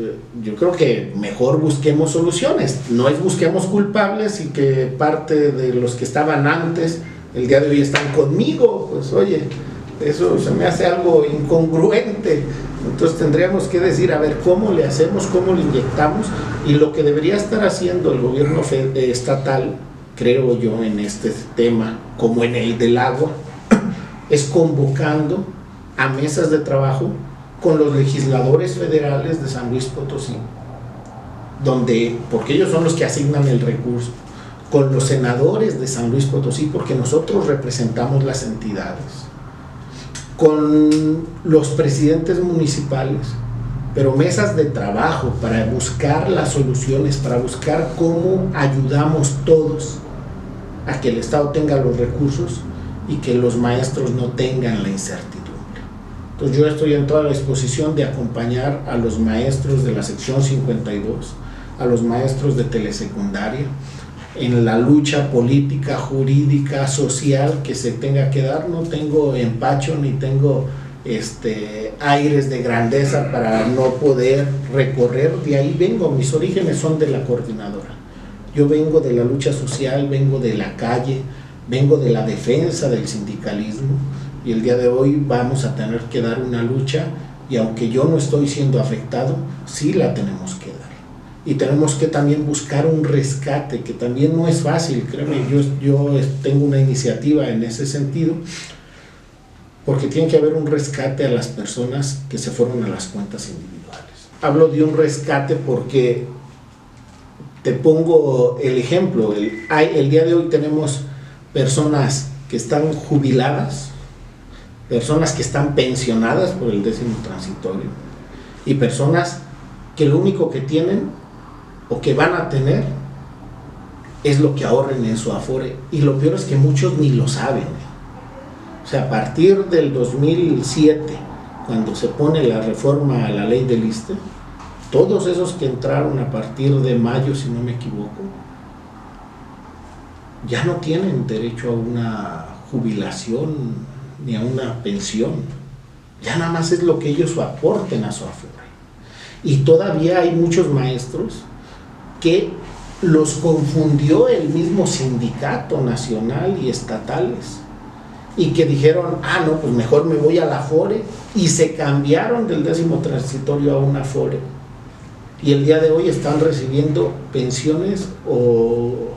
yo creo que mejor busquemos soluciones, no es busquemos culpables y que parte de los que estaban antes el día de hoy están conmigo. Pues oye, Eso se me hace algo incongruente. Entonces tendríamos que decir, a ver, ¿cómo le hacemos? ¿Cómo le inyectamos? Y lo que debería estar haciendo el gobierno estatal, creo yo, en este tema, como en el del agua, es convocando a mesas de trabajo con los legisladores federales de San Luis Potosí, porque ellos son los que asignan el recurso, con los senadores de San Luis Potosí, porque nosotros representamos las entidades, con los presidentes municipales, pero mesas de trabajo para buscar las soluciones, para buscar cómo ayudamos todos a que el Estado tenga los recursos y que los maestros no tengan la incertidumbre. Entonces yo estoy en toda la disposición de acompañar a los maestros de la sección 52, a los maestros de telesecundaria, en la lucha política, jurídica, social que se tenga que dar. No tengo empacho ni tengo aires de grandeza para no poder recorrer. De ahí vengo, mis orígenes son de la coordinadora. Yo vengo de la lucha social, vengo de la calle, vengo de la defensa del sindicalismo, y el día de hoy vamos a tener que dar una lucha, y aunque yo no estoy siendo afectado, sí la tenemos que dar. Y tenemos que también buscar un rescate, que también no es fácil, créeme, yo tengo una iniciativa en ese sentido, porque tiene que haber un rescate a las personas que se fueron a las cuentas individuales. Hablo de un rescate porque te pongo el ejemplo, el día de hoy tenemos personas que están jubiladas, personas que están pensionadas por el 10º transitorio, y personas que lo único que tienen o que van a tener es lo que ahorren en su Afore, y lo peor es que muchos ni lo saben. O sea, a partir del 2007, cuando se pone la reforma a la ley del ISSSTE, todos esos que entraron a partir de mayo, si no me equivoco, ya no tienen derecho a una jubilación ni a una pensión. Ya nada más es lo que ellos aporten a su Afore. Y todavía hay muchos maestros que los confundió el mismo sindicato nacional y estatales, y que dijeron, no, pues mejor me voy a la Afore, y se cambiaron del 10º transitorio a una Afore, y el día de hoy están recibiendo pensiones o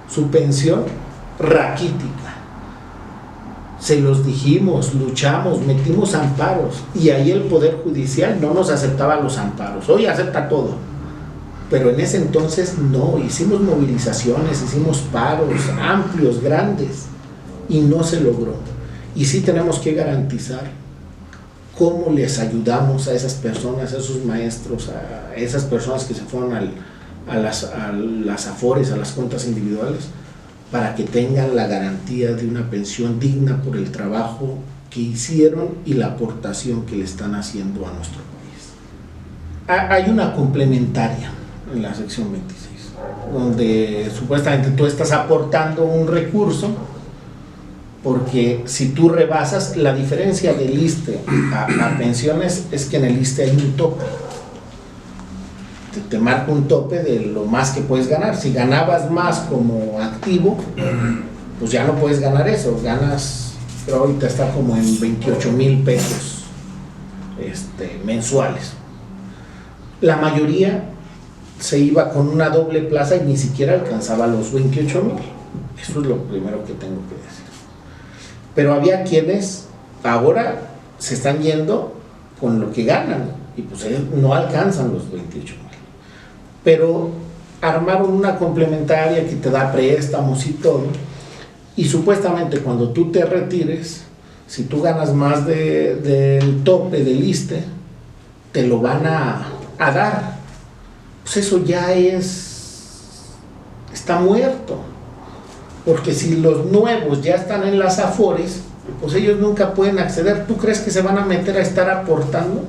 su pensión raquítica. Se los dijimos, luchamos, metimos amparos, y ahí el Poder Judicial no nos aceptaba los amparos. Hoy acepta todo, pero en ese entonces no. Hicimos movilizaciones, hicimos paros amplios, grandes, y no se logró. Y sí tenemos que garantizar cómo les ayudamos a esas personas, a esos maestros, a esas personas que se fueron a las Afores, a las cuentas individuales, para que tengan la garantía de una pensión digna por el trabajo que hicieron y la aportación que le están haciendo a nuestro país. Hay una complementaria en la sección 26, donde supuestamente tú estás aportando un recurso, porque si tú rebasas, la diferencia del ISSSTE a pensiones es que en el ISSSTE hay un tope. Te marca un tope de lo más que puedes ganar. Si ganabas más como activo, pues ya no puedes ganar eso. Ganas, pero ahorita está como en 28,000 pesos mensuales. La mayoría se iba con una doble plaza y ni siquiera alcanzaba los 28,000. Eso es lo primero que tengo que decir. Pero había quienes ahora se están yendo con lo que ganan, y pues ellos no alcanzan los 28,000. Pero armaron una complementaria que te da préstamos y todo, y supuestamente cuando tú te retires, si tú ganas más del tope del ISSSTE, te lo van a dar. Pues eso ya está muerto, porque si los nuevos ya están en las Afores, pues ellos nunca pueden acceder. ¿Tú crees que se van a meter a estar aportando?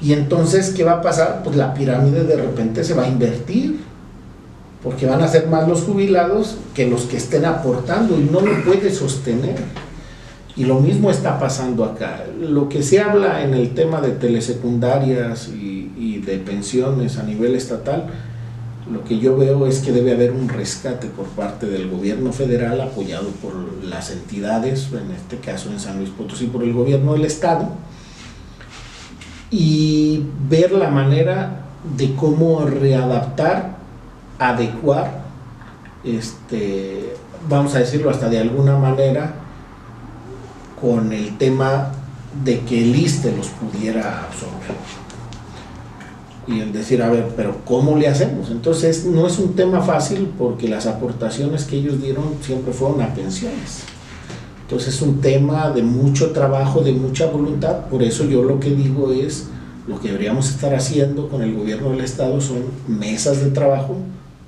Y entonces, ¿qué va a pasar? Pues la pirámide de repente se va a invertir, porque van a ser más los jubilados que los que estén aportando, y no lo puede sostener. Y lo mismo está pasando acá. Lo que se habla en el tema de telesecundarias y de pensiones a nivel estatal, Lo que yo veo es que debe haber un rescate por parte del gobierno federal, apoyado por las entidades, en este caso en San Luis Potosí por el gobierno del estado, y ver la manera de cómo readaptar, adecuar, vamos a decirlo hasta de alguna manera, con el tema de que el ISSSTE los pudiera absorber. Y el decir, a ver, pero ¿cómo le hacemos? Entonces no es un tema fácil, porque las aportaciones que ellos dieron siempre fueron a pensiones. Entonces es un tema de mucho trabajo, de mucha voluntad. Por eso yo lo que digo es, lo que deberíamos estar haciendo con el gobierno del estado son mesas de trabajo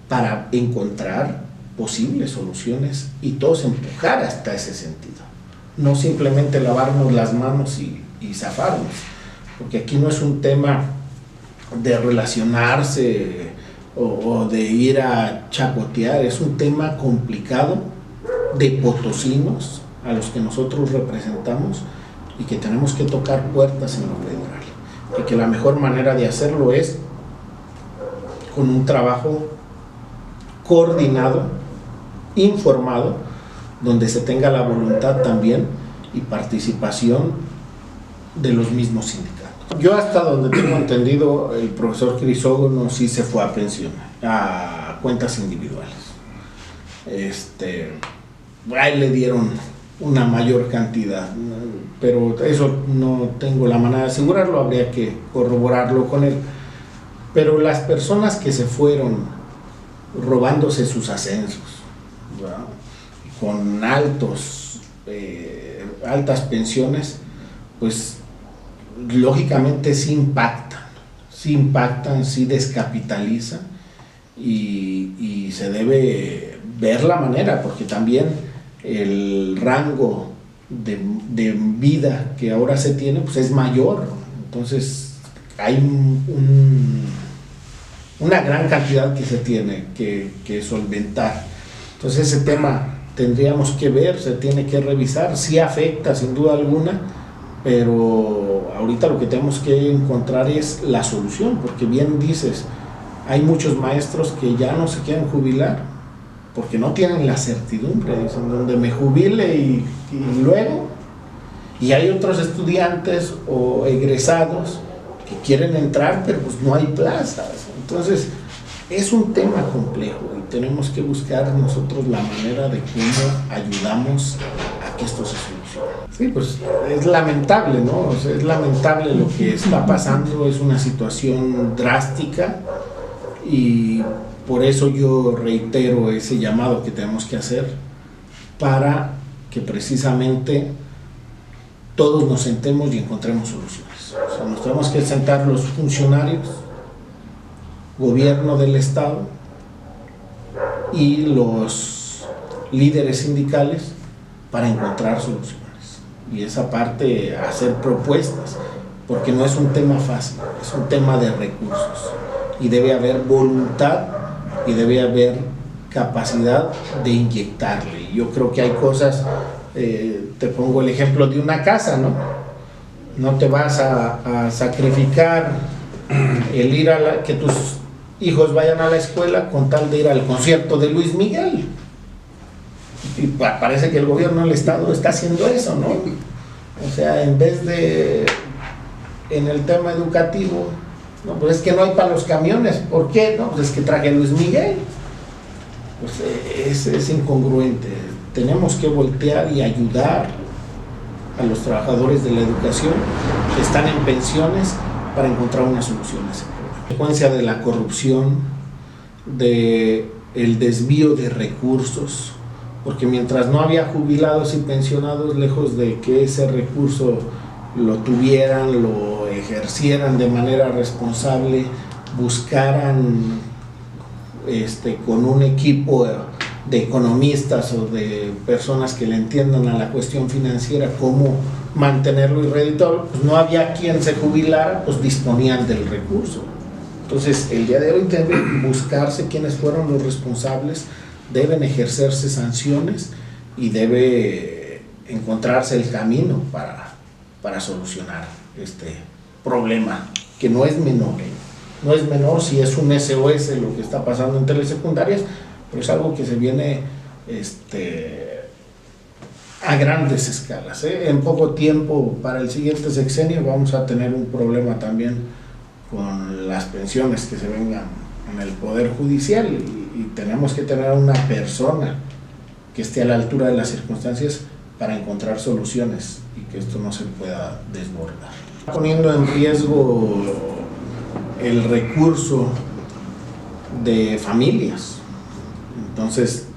para encontrar posibles soluciones y todos empujar hasta ese sentido. No simplemente lavarnos las manos y zafarnos, porque aquí no es un tema de relacionarse o de ir a chacotear, es un tema complicado de potosinos a los que nosotros representamos y que tenemos que tocar puertas en lo federal, y que la mejor manera de hacerlo es con un trabajo coordinado, informado, donde se tenga la voluntad también y participación de los mismos sindicatos. Yo, hasta donde tengo entendido, el profesor Crisógono sí se fue a pensión, a cuentas individuales. Ahí le dieron una mayor cantidad, pero eso no tengo la manera de asegurarlo, habría que corroborarlo con él. Pero las personas que se fueron robándose sus ascensos, ¿verdad?, con altas pensiones, pues lógicamente sí impactan, sí descapitalizan, y se debe ver la manera, porque también el rango de vida que ahora se tiene pues es mayor. Entonces hay una gran cantidad que se tiene que solventar. Entonces ese tema tendríamos que ver, se tiene que revisar. Sí afecta sin duda alguna, pero ahorita lo que tenemos que encontrar es la solución, porque bien dices, hay muchos maestros que ya no se quieren jubilar porque no tienen la certidumbre, dicen, donde me jubile y luego, y hay otros estudiantes o egresados que quieren entrar, pero pues no hay plazas. Entonces es un tema complejo y tenemos que buscar nosotros la manera de cómo ayudamos a que esto se solucione. Sí, pues es lamentable, ¿no? O sea, es lamentable lo que está pasando, es una situación drástica, y por eso yo reitero ese llamado que tenemos que hacer para que precisamente todos nos sentemos y encontremos soluciones. O sea, nos tenemos que sentar los funcionarios, gobierno del estado y los líderes sindicales para encontrar soluciones, y esa parte, hacer propuestas, porque no es un tema fácil, es un tema de recursos, y debe haber voluntad y debe haber capacidad de inyectarle. Yo creo que hay cosas, te pongo el ejemplo de una casa, ¿no? No te vas a sacrificar el ir que tus hijos vayan a la escuela con tal de ir al concierto de Luis Miguel. Y parece que el gobierno del estado está haciendo eso, ¿no? O sea, en vez de, en el tema educativo, no, pues es que no hay para los camiones. ¿Por qué? No, pues es que traje a Luis Miguel. Pues es incongruente. Tenemos que voltear y ayudar a los trabajadores de la educación que están en pensiones para encontrar una solución a ese problema. Consecuencia de la corrupción, de el desvío de recursos, porque mientras no había jubilados y pensionados, lejos de que ese recurso lo tuvieran, lo ejercieran de manera responsable, buscaran con un equipo de economistas o de personas que le entiendan a la cuestión financiera cómo mantenerlo y redituarlo, pues no había quien se jubilara, pues disponían del recurso. Entonces el día de hoy debe buscarse quiénes fueron los responsables, deben ejercerse sanciones y debe encontrarse el camino para solucionar este problema, que no es menor. No es menor si es un SOS lo que está pasando en telesecundarias, pero es algo que se viene a grandes escalas. En poco tiempo, para el siguiente sexenio, vamos a tener un problema también con las pensiones que se vengan en el Poder Judicial y tenemos que tener una persona que esté a la altura de las circunstancias para encontrar soluciones y que esto no se pueda desbordar. Poniendo en riesgo el recurso de familias, entonces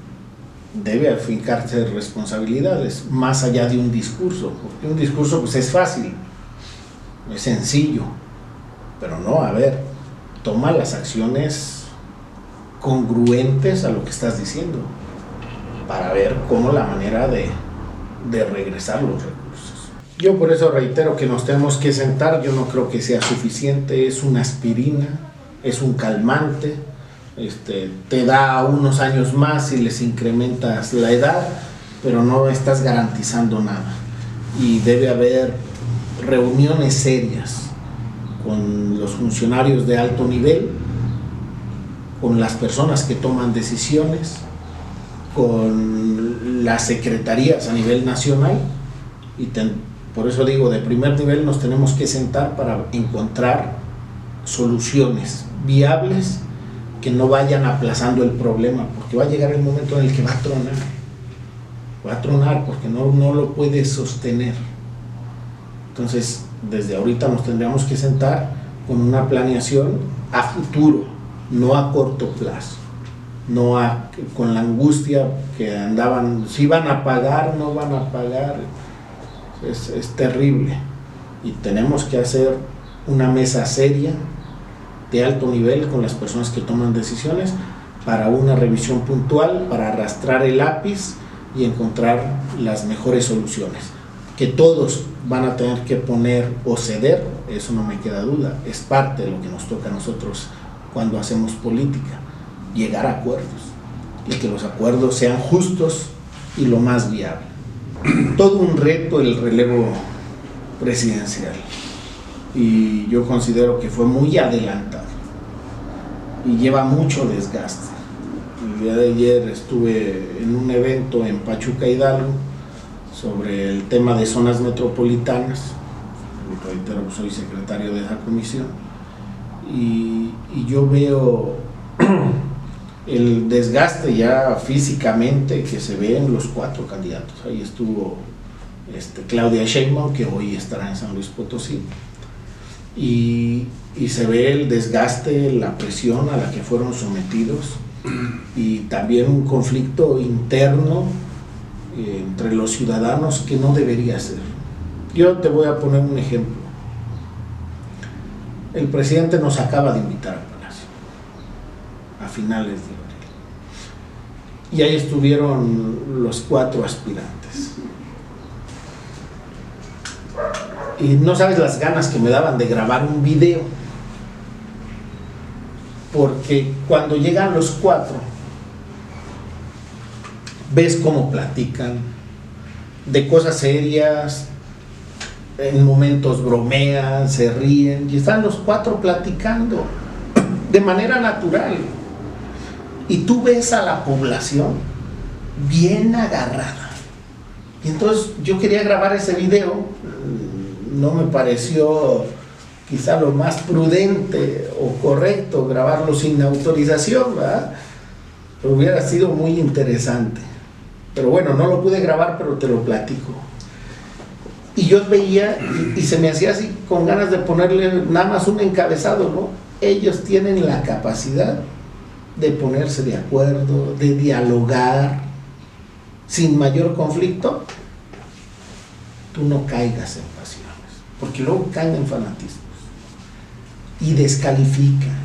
debe afincarse responsabilidades más allá de un discurso, porque un discurso pues es fácil, es sencillo, pero no, a ver, toma las acciones congruentes a lo que estás diciendo para ver cómo la manera de regresar los recursos. Yo por eso reitero que nos tenemos que sentar. Yo no creo que sea suficiente, es una aspirina, es un calmante, te da unos años más y les incrementas la edad, pero no estás garantizando nada. Y debe haber reuniones serias con los funcionarios de alto nivel, con las personas que toman decisiones, con las secretarías a nivel nacional, y por eso digo, de primer nivel nos tenemos que sentar para encontrar soluciones viables que no vayan aplazando el problema, porque va a llegar el momento en el que va a tronar porque no lo puede sostener. Entonces, desde ahorita nos tendríamos que sentar con una planeación a futuro, no a corto plazo. No con la angustia que andaban, si van a pagar, no van a pagar, es terrible. Y tenemos que hacer una mesa seria, de alto nivel, con las personas que toman decisiones, para una revisión puntual, para arrastrar el lápiz y encontrar las mejores soluciones. Que todos van a tener que poner o ceder, eso no me queda duda, es parte de lo que nos toca a nosotros cuando hacemos política. Llegar a acuerdos y que los acuerdos sean justos y lo más viable. Todo un reto el relevo presidencial, y yo considero que fue muy adelantado y lleva mucho desgaste. El día de ayer estuve en un evento en Pachuca, Hidalgo, sobre el tema de zonas metropolitanas. Reitero, soy secretario de esa comisión, y yo veo el desgaste ya físicamente que se ve en los 4 candidatos. Ahí estuvo Claudia Sheinbaum, que hoy estará en San Luis Potosí, y se ve el desgaste, la presión a la que fueron sometidos, y también un conflicto interno entre los ciudadanos que no debería ser. Yo te voy a poner un ejemplo. El presidente nos acaba de invitar al Palacio a finales de abril, y ahí estuvieron los 4 aspirantes, y no sabes las ganas que me daban de grabar un video, porque cuando llegan los 4 ves cómo platican de cosas serias, en momentos bromean, se ríen, y están los 4 platicando de manera natural, y tú ves a la población bien agarrada. Y entonces yo quería grabar ese video, no me pareció quizá lo más prudente o correcto grabarlo sin autorización, ¿verdad? Pero hubiera sido muy interesante. Pero bueno, no lo pude grabar, pero te lo platico. Y yo veía y se me hacía así con ganas de ponerle nada más un encabezado, ¿no? Ellos tienen la capacidad de ponerse de acuerdo, de dialogar sin mayor conflicto. Tú no caigas en pasiones, porque luego caen en fanatismos y descalifican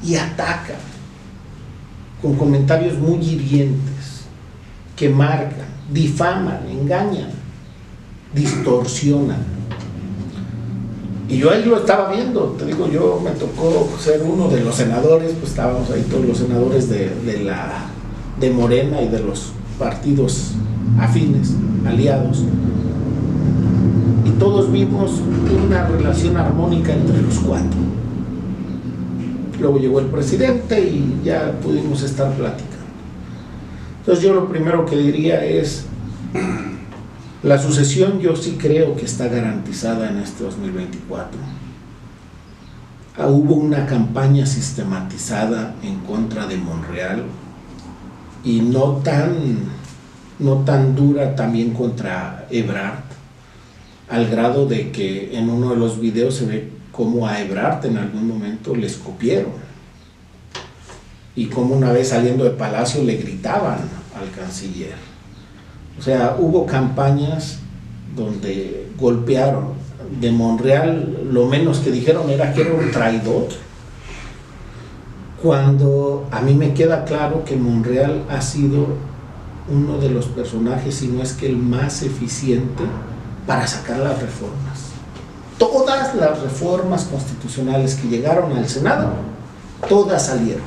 y atacan con comentarios muy hirientes que marcan, difaman, engañan, distorsionan. Y yo ahí lo estaba viendo, te digo, yo me tocó ser uno de los senadores, pues estábamos ahí todos los senadores de Morena y de los partidos afines, aliados, y todos vimos una relación armónica entre los 4. luego llegó el presidente y ya pudimos estar platicando. Entonces yo lo primero que diría es, la sucesión yo sí creo que está garantizada en este 2024. Hubo una campaña sistematizada en contra de Monreal y no tan dura también contra Ebrard, al grado de que en uno de los videos se ve cómo a Ebrard en algún momento le escupieron y cómo una vez saliendo de Palacio le gritaban al canciller. O sea, hubo campañas donde golpearon. De Monreal lo menos que dijeron era que era un traidor, cuando a mí me queda claro que Monreal ha sido uno de los personajes, si no es que el más eficiente, para sacar las reformas. Todas las reformas constitucionales que llegaron al Senado, todas salieron.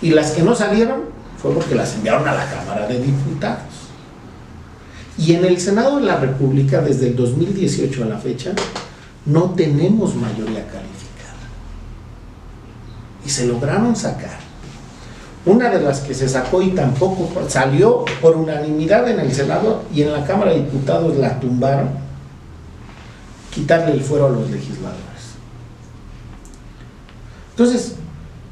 Y las que no salieron fue porque las enviaron a la Cámara de Diputados. Y en el Senado de la República, desde el 2018 a la fecha, no tenemos mayoría calificada. Y se lograron sacar. Una de las que se sacó y tampoco salió por unanimidad en el Senado y en la Cámara de Diputados la tumbaron, quitarle el fuero a los legisladores. Entonces,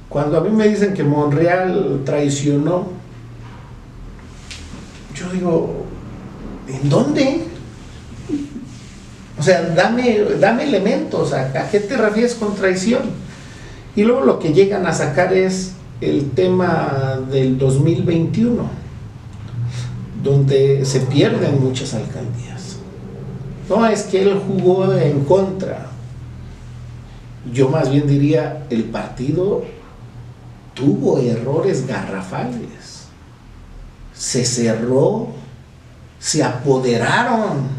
cuando a mí me dicen que Monreal traicionó, yo digo, ¿en dónde? O sea, dame elementos, ¿a qué te refieres con traición? Y luego lo que llegan a sacar es el tema del 2021, donde se pierden muchas alcaldías. No, es que él jugó en contra. Yo más bien diría, el partido tuvo errores garrafales. Se cerró, se apoderaron,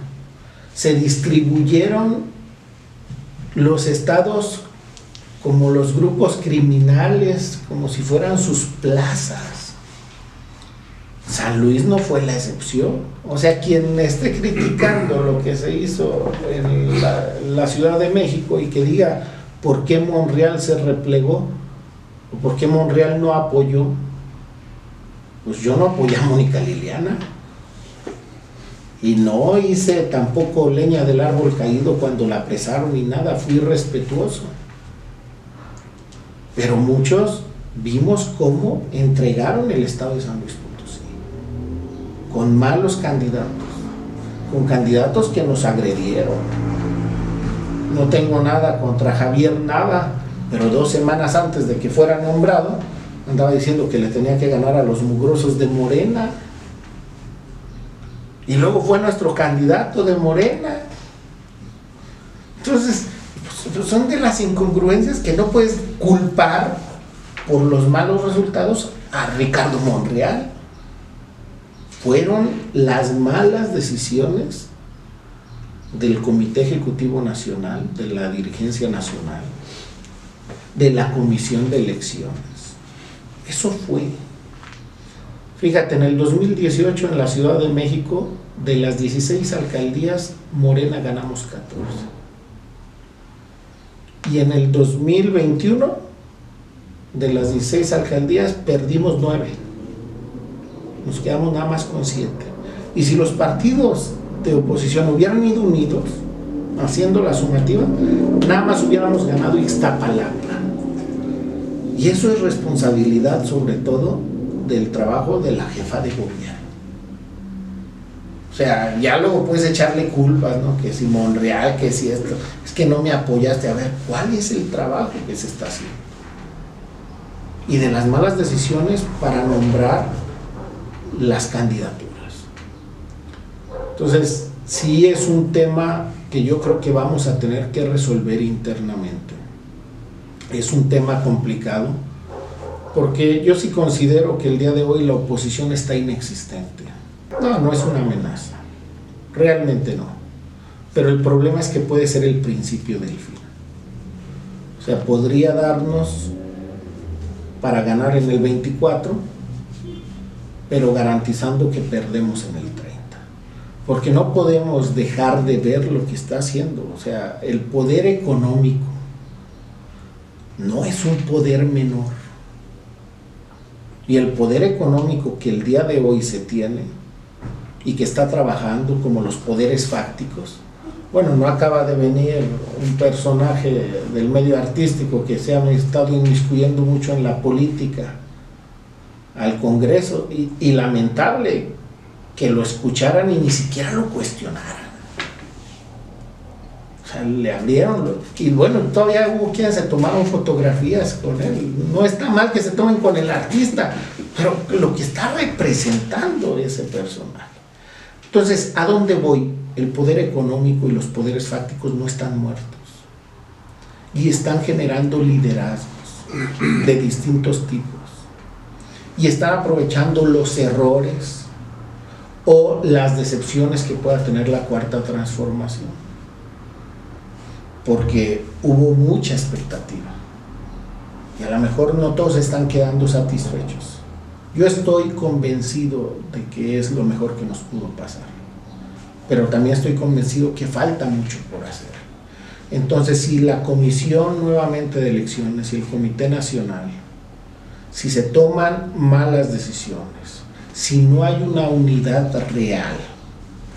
se distribuyeron los estados como los grupos criminales, como si fueran sus plazas. San Luis no fue la excepción. O sea, quien esté criticando lo que se hizo en la Ciudad de México y que diga por qué Monreal se replegó o por qué Monreal no apoyó, pues yo no apoyé a Mónica Liliana. Y no hice tampoco leña del árbol caído cuando la apresaron ni nada, fui respetuoso. Pero muchos vimos cómo entregaron el estado de San Luis Potosí, con malos candidatos, con candidatos que nos agredieron. No tengo nada contra Javier Nava, pero 2 semanas antes de que fuera nombrado, andaba diciendo que le tenía que ganar a los mugrosos de Morena. Y luego fue nuestro candidato de Morena. Entonces, pues son de las incongruencias que no puedes culpar por los malos resultados a Ricardo Monreal. Fueron las malas decisiones del Comité Ejecutivo Nacional, de la Dirigencia Nacional, de la Comisión de Elecciones. Eso fue. Fíjate, en el 2018 en la Ciudad de México, de las 16 alcaldías, Morena ganamos 14. Y en el 2021, de las 16 alcaldías, perdimos 9. Nos quedamos nada más con 7. Y si los partidos de oposición hubieran ido unidos, haciendo la sumativa, nada más hubiéramos ganado Ixtapalapa. Y eso es responsabilidad, sobre todo, del trabajo de la jefa de gobierno. O sea, ya luego puedes echarle culpas, ¿no? Que si Monreal, que si esto, es que no me apoyaste. A ver, ¿cuál es el trabajo que se está haciendo? Y de las malas decisiones para nombrar las candidaturas. Entonces, sí es un tema que yo creo que vamos a tener que resolver internamente. Es un tema complicado, porque yo sí considero que el día de hoy la oposición está inexistente. No es una amenaza, realmente no. Pero el problema es que puede ser el principio del fin. O sea, podría darnos para ganar en el 24, pero garantizando que perdemos en el 30. Porque no podemos dejar de ver lo que está haciendo. O sea, el poder económico no es un poder menor. Y el poder económico que el día de hoy se tiene y que está trabajando como los poderes fácticos, bueno, no acaba de venir un personaje del medio artístico que se ha estado inmiscuyendo mucho en la política al Congreso y lamentable que lo escucharan y ni siquiera lo cuestionaran. O sea, le abrieron y bueno, todavía hubo quienes se tomaron fotografías con él. No está mal que se tomen con el artista, pero lo que está representando ese personaje. Entonces, ¿a dónde voy? El poder económico y los poderes fácticos no están muertos y están generando liderazgos de distintos tipos y están aprovechando los errores o las decepciones que pueda tener la cuarta transformación, porque hubo mucha expectativa y a lo mejor no todos están quedando satisfechos. Yo estoy convencido de que es lo mejor que nos pudo pasar, pero también estoy convencido que falta mucho por hacer. Entonces, si la comisión nuevamente de elecciones y el Comité Nacional, si se toman malas decisiones, si no hay una unidad real,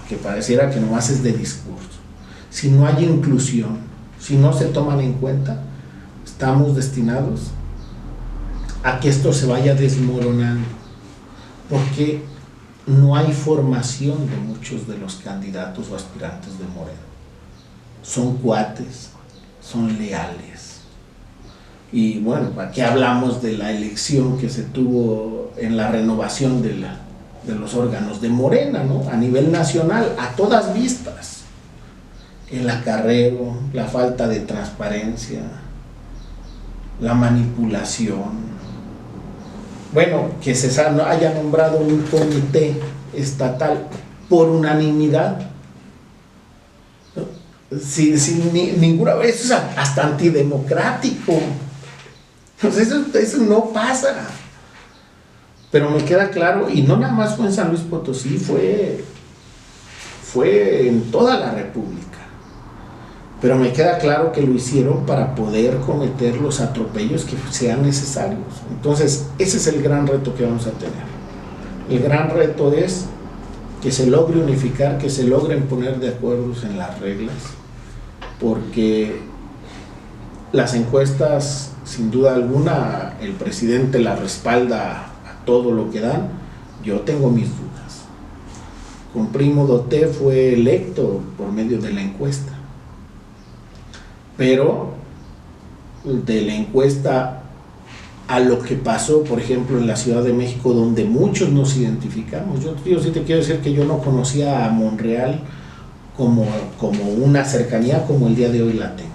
que pareciera que nomás es de discurso, si no hay inclusión, si no se toman en cuenta, estamos destinados a que esto se vaya desmoronando, porque no hay formación de muchos de los candidatos o aspirantes de Morena. Son cuates, son leales. Y bueno, aquí hablamos de la elección que se tuvo en la renovación de los órganos de Morena, ¿no? A nivel nacional, a todas vistas. El acarreo, la falta de transparencia, la manipulación. Bueno, que se haya nombrado un comité estatal por unanimidad, ¿no? Sin ninguna vez, eso es hasta antidemocrático. Pues eso no pasa. Pero me queda claro, y no nada más fue en San Luis Potosí, fue en toda la República. Pero me queda claro que lo hicieron para poder cometer los atropellos que sean necesarios. Entonces, ese es el gran reto que vamos a tener. El gran reto es que se logre unificar, que se logren poner de acuerdo en las reglas, porque las encuestas, sin duda alguna, el presidente la respalda a todo lo que dan. Yo tengo mis dudas. Con Primo Doté fue electo por medio de la encuesta, pero de la encuesta a lo que pasó, por ejemplo, en la Ciudad de México, donde muchos nos identificamos. Yo sí te quiero decir que yo no conocía a Monreal como una cercanía como el día de hoy la tengo.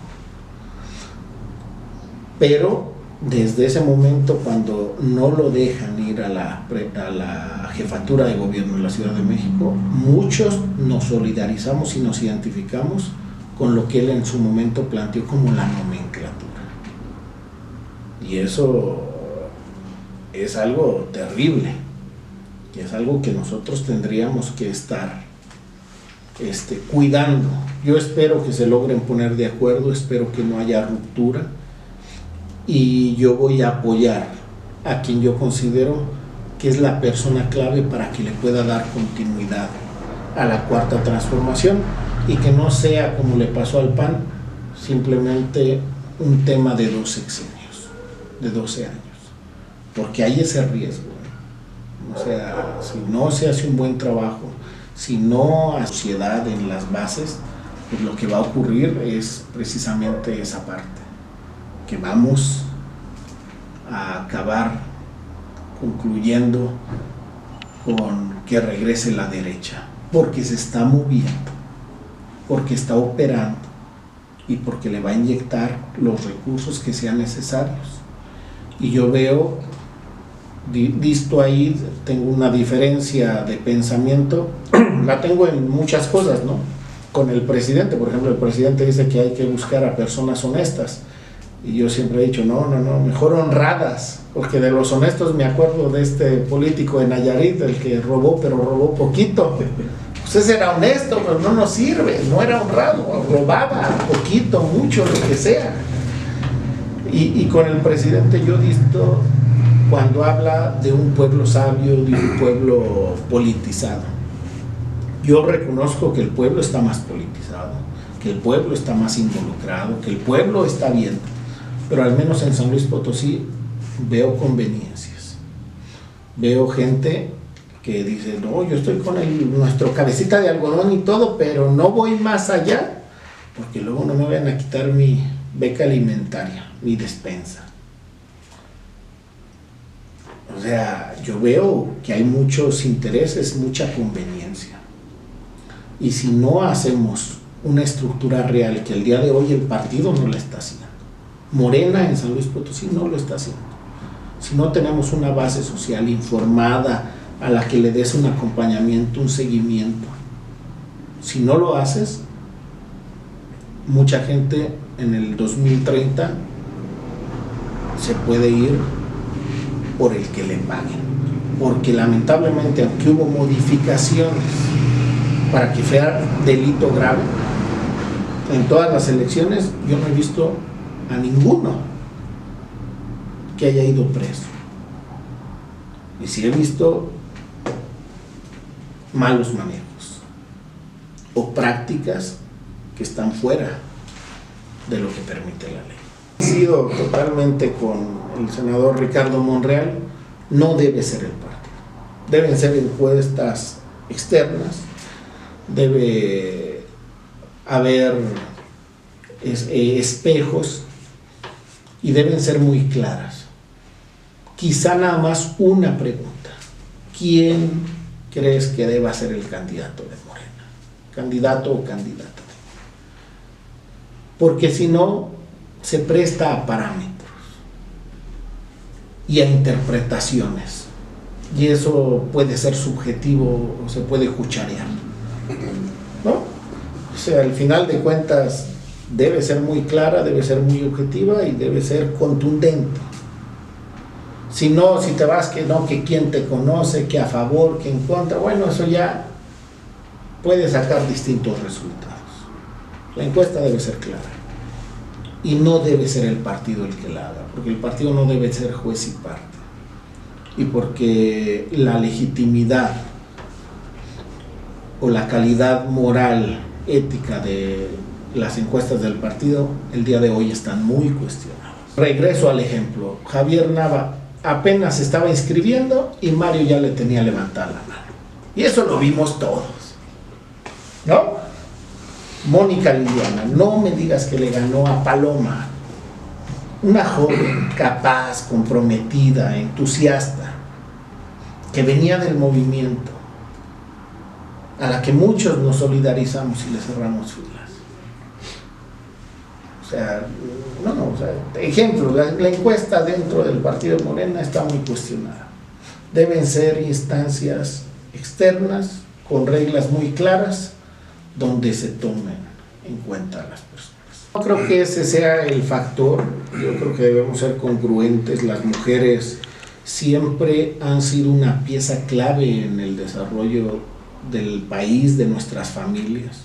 Pero desde ese momento, cuando no lo dejan ir a la jefatura de gobierno de la Ciudad de México, muchos nos solidarizamos y nos identificamos con lo que él en su momento planteó como la nomenclatura. Y eso es algo terrible, y es algo que nosotros tendríamos que estar cuidando. Yo espero que se logren poner de acuerdo, espero que no haya ruptura, y yo voy a apoyar a quien yo considero que es la persona clave para que le pueda dar continuidad a la cuarta transformación, y que no sea, como le pasó al PAN, simplemente un tema de 2 sexenios, de 12 años, porque hay ese riesgo. O sea, si no se hace un buen trabajo, si no hay sociedad en las bases, pues lo que va a ocurrir es precisamente esa parte, que vamos a acabar concluyendo con que regrese la derecha, porque se está moviendo, porque está operando y porque le va a inyectar los recursos que sean necesarios. Y yo veo, visto ahí, tengo una diferencia de pensamiento, la tengo en muchas cosas, ¿no? Con el presidente, por ejemplo, el presidente dice que hay que buscar a personas honestas, y yo siempre he dicho, no, mejor honradas, porque de los honestos me acuerdo de este político de Nayarit, el que robó, pero robó poquito. Pues ese era honesto, pero no nos sirve, no era honrado, robaba poquito, mucho, lo que sea. Y con el presidente yo he visto cuando habla de un pueblo sabio, de un pueblo politizado. Yo reconozco que el pueblo está más politizado, que el pueblo está más involucrado, que el pueblo está viendo, pero al menos en San Luis Potosí veo conveniencias. Veo gente que dice, no, yo estoy con nuestro cabecita de algodón y todo, pero no voy más allá, porque luego no me vayan a quitar mi beca alimentaria, mi despensa. O sea, yo veo que hay muchos intereses, mucha conveniencia. Y si no hacemos una estructura real, que el día de hoy el partido no la está haciendo, Morena en San Luis Potosí no lo está haciendo. Si no tenemos una base social informada, a la que le des un acompañamiento, un seguimiento, si no lo haces, mucha gente en el 2030 se puede ir por el que le paguen, porque lamentablemente, aunque hubo modificaciones para que fuera delito grave en todas las elecciones, yo no he visto a ninguno que haya ido preso. Y sí he visto malos manejos o prácticas que están fuera de lo que permite la ley. Coincido totalmente con el senador Ricardo Monreal, no debe ser el partido, deben ser encuestas externas, debe haber espejos y deben ser muy claras. Quizá nada más una pregunta: ¿quién crees que deba ser el candidato de Morena? ¿Candidato o candidata? Porque si no, se presta a parámetros y a interpretaciones, y eso puede ser subjetivo o se puede cucharear, ¿no? O sea, al final de cuentas debe ser muy clara, debe ser muy objetiva y debe ser contundente. Si no, si te vas que no, que quién te conoce, que a favor, que en contra, bueno, eso ya puede sacar distintos resultados. La encuesta debe ser clara y no debe ser el partido el que la haga, porque el partido no debe ser juez y parte, y porque la legitimidad o la calidad moral, ética de las encuestas del partido el día de hoy están muy cuestionadas. Regreso al ejemplo: Javier Nava apenas se estaba inscribiendo y Mario ya le tenía levantada la mano, y eso lo vimos todos, ¿no? Mónica Liliana, no me digas que le ganó a Paloma, una joven capaz, comprometida, entusiasta, que venía del movimiento, a la que muchos nos solidarizamos y le cerramos filas. O sea, ejemplo, la encuesta dentro del partido de Morena está muy cuestionada. Deben ser instancias externas, con reglas muy claras, donde se tomen en cuenta a las personas. No creo que ese sea el factor. Yo creo que debemos ser congruentes. Las mujeres siempre han sido una pieza clave en el desarrollo del país, de nuestras familias.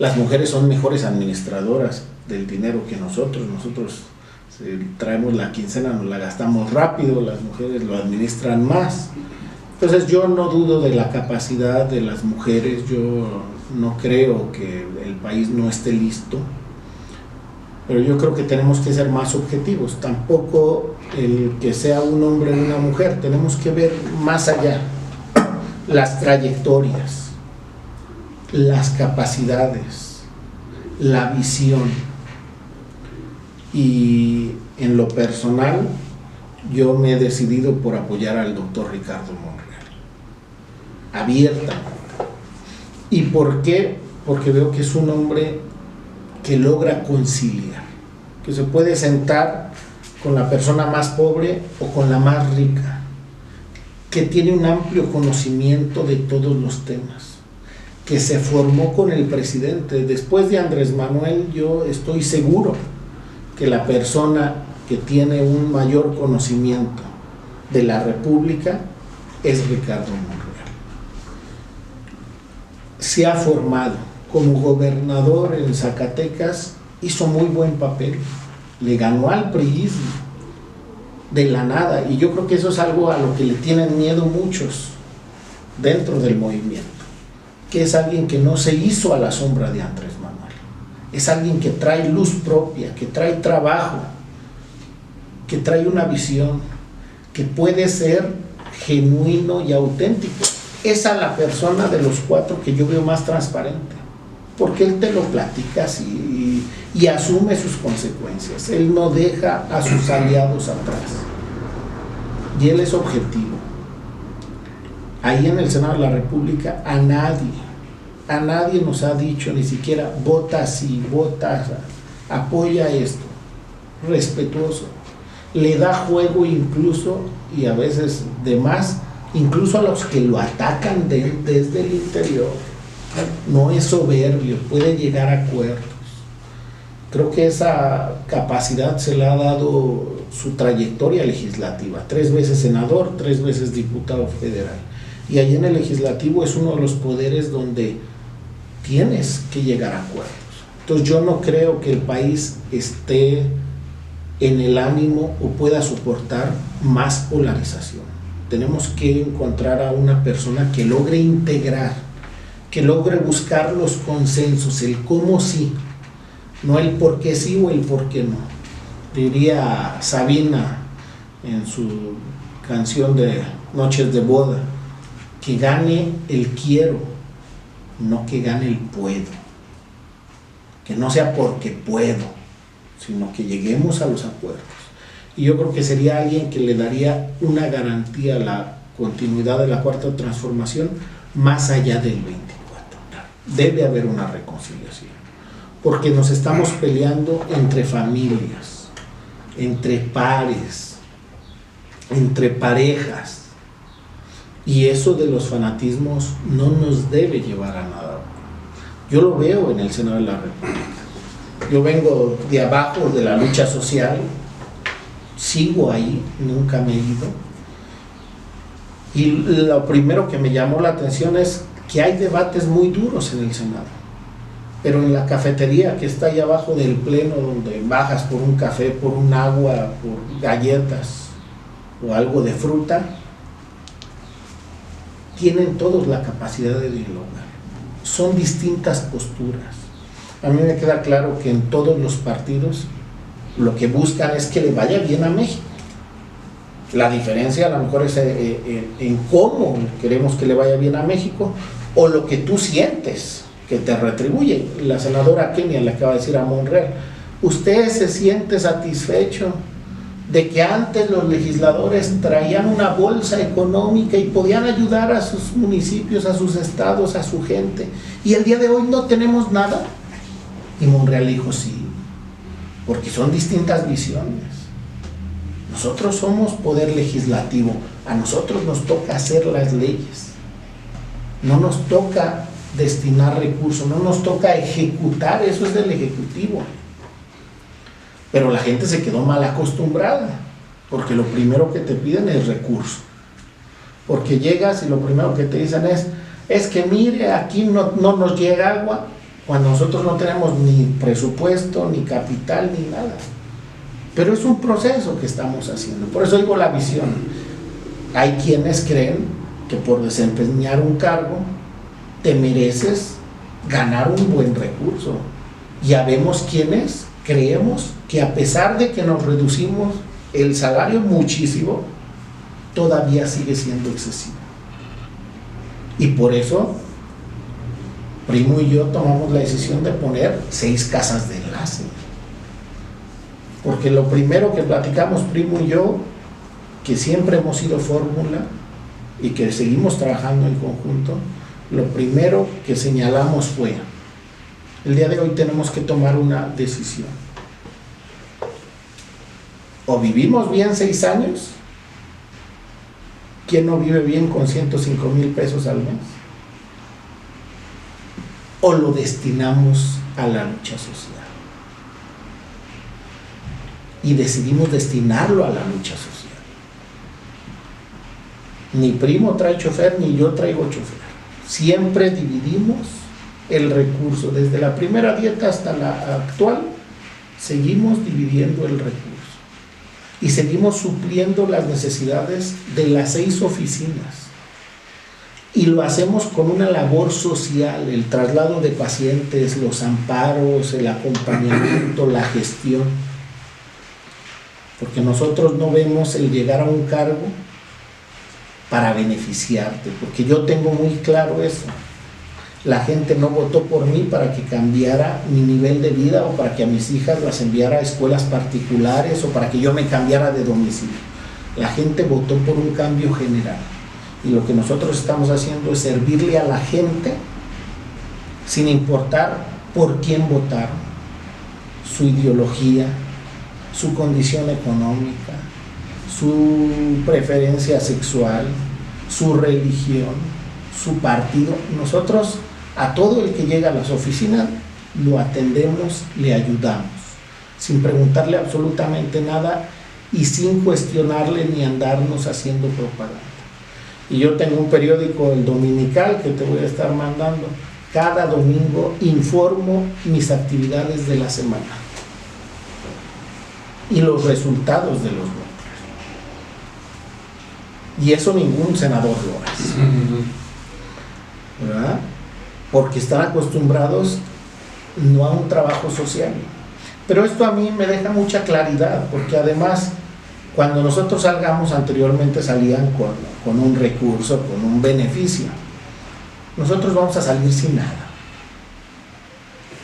Las mujeres son mejores administradoras del dinero que nosotros. Nosotros traemos la quincena, nos la gastamos rápido, las mujeres lo administran más. Entonces yo no dudo de la capacidad de las mujeres, yo no creo que el país no esté listo, pero yo creo que tenemos que ser más objetivos. Tampoco el que sea un hombre o una mujer, tenemos que ver más allá, las trayectorias, las capacidades, la visión. Y en lo personal, yo me he decidido por apoyar al doctor Ricardo Monreal, abiertamente. ¿Y por qué? Porque veo que es un hombre que logra conciliar, que se puede sentar con la persona más pobre o con la más rica, que tiene un amplio conocimiento de todos los temas, que se formó con el presidente. Después de Andrés Manuel, yo estoy seguro que la persona que tiene un mayor conocimiento de la República es Ricardo Monreal. Se ha formado como gobernador en Zacatecas, hizo muy buen papel, le ganó al priismo de la nada, y yo creo que eso es algo a lo que le tienen miedo muchos dentro del movimiento, que es alguien que no se hizo a la sombra de Andrés Manuel, es alguien que trae luz propia, que trae trabajo, que trae una visión, que puede ser genuino y auténtico. Esa es la persona de los cuatro que yo veo más transparente, porque él te lo platica así y asume sus consecuencias. Él no deja a sus aliados atrás y él es objetivo. Ahí en el Senado de la República a nadie nos ha dicho ni siquiera vota así, vota, apoya esto. Respetuoso, le da juego incluso, y a veces de más, incluso a los que lo atacan desde el interior. No es soberbio, puede llegar a acuerdos. Creo que esa capacidad se le ha dado su trayectoria legislativa, 3 veces senador, 3 veces diputado federal, y ahí en el legislativo es uno de los poderes donde tienes que llegar a acuerdos. Entonces yo no creo que el país esté en el ánimo o pueda soportar más polarización. Tenemos que encontrar a una persona que logre integrar, que logre buscar los consensos, el cómo sí, no el por qué sí o el por qué no. Diría Sabina en su canción de Noches de Boda, que gane el quiero, no que gane el puedo, que no sea porque puedo, sino que lleguemos a los acuerdos. Y yo creo que sería alguien que le daría una garantía a la continuidad de la Cuarta Transformación más allá del 24. Debe haber una reconciliación, porque nos estamos peleando entre familias, entre pares, entre parejas, y eso de los fanatismos no nos debe llevar a nada. Yo lo veo en el Senado de la República. Yo vengo de abajo de la lucha social, sigo ahí, nunca me he ido, y lo primero que me llamó la atención es que hay debates muy duros en el Senado, pero en la cafetería que está ahí abajo del pleno, donde bajas por un café, por un agua, por galletas o algo de fruta, tienen todos la capacidad de dialogar. Son distintas posturas. A mí me queda claro que en todos los partidos lo que buscan es que le vaya bien a México. La diferencia a lo mejor es en cómo queremos que le vaya bien a México, o lo que tú sientes que te retribuye. La senadora Kenia le acaba de decir a Monreal, ¿usted se siente satisfecho de que antes los legisladores traían una bolsa económica y podían ayudar a sus municipios, a sus estados, a su gente, y el día de hoy no tenemos nada? Y Monreal dijo sí, porque son distintas visiones. Nosotros somos poder legislativo, a nosotros nos toca hacer las leyes, no nos toca destinar recursos, no nos toca ejecutar, eso es del Ejecutivo. Pero la gente se quedó mal acostumbrada, porque lo primero que te piden es recurso, porque llegas y lo primero que te dicen es que mire, aquí no nos llega agua, cuando nosotros no tenemos ni presupuesto, ni capital, ni nada. Pero es un proceso que estamos haciendo. Por eso digo la visión. Hay quienes creen que por desempeñar un cargo te mereces ganar un buen recurso. Ya vemos quienes creemos que a pesar de que nos reducimos el salario muchísimo, todavía sigue siendo excesivo. Y por eso Primo y yo tomamos la decisión de poner 6 casas de enlace, porque lo primero que platicamos Primo y yo, que siempre hemos sido fórmula y que seguimos trabajando en conjunto, lo primero que señalamos fue, el día de hoy tenemos que tomar una decisión: o vivimos bien 6 años, ¿quién no vive bien con 105,000 pesos al mes? O lo destinamos a la lucha social. Y decidimos destinarlo a la lucha social. Ni Primo trae chofer, ni yo traigo chofer. Siempre dividimos el recurso, desde la primera dieta hasta la actual, seguimos dividiendo el recurso y seguimos supliendo las necesidades de las 6 oficinas. Y lo hacemos con una labor social, el traslado de pacientes, los amparos, el acompañamiento, la gestión. Porque nosotros no vemos el llegar a un cargo para beneficiarte, porque yo tengo muy claro eso. La gente no votó por mí para que cambiara mi nivel de vida o para que a mis hijas las enviara a escuelas particulares o para que yo me cambiara de domicilio. La gente votó por un cambio general. Y lo que nosotros estamos haciendo es servirle a la gente sin importar por quién votaron, su ideología, su condición económica, su preferencia sexual, su religión, su partido. Nosotros a todo el que llega a las oficinas lo atendemos, le ayudamos, sin preguntarle absolutamente nada y sin cuestionarle ni andarnos haciendo propaganda. Y yo tengo un periódico, el Dominical, que te voy a estar mandando. Cada domingo informo mis actividades de la semana y los resultados de los votos. Y eso ningún senador lo hace, ¿verdad? Porque están acostumbrados no a un trabajo social. Pero esto a mí me deja mucha claridad, porque además cuando nosotros salgamos, anteriormente salían con un recurso, con un beneficio. Nosotros vamos a salir sin nada,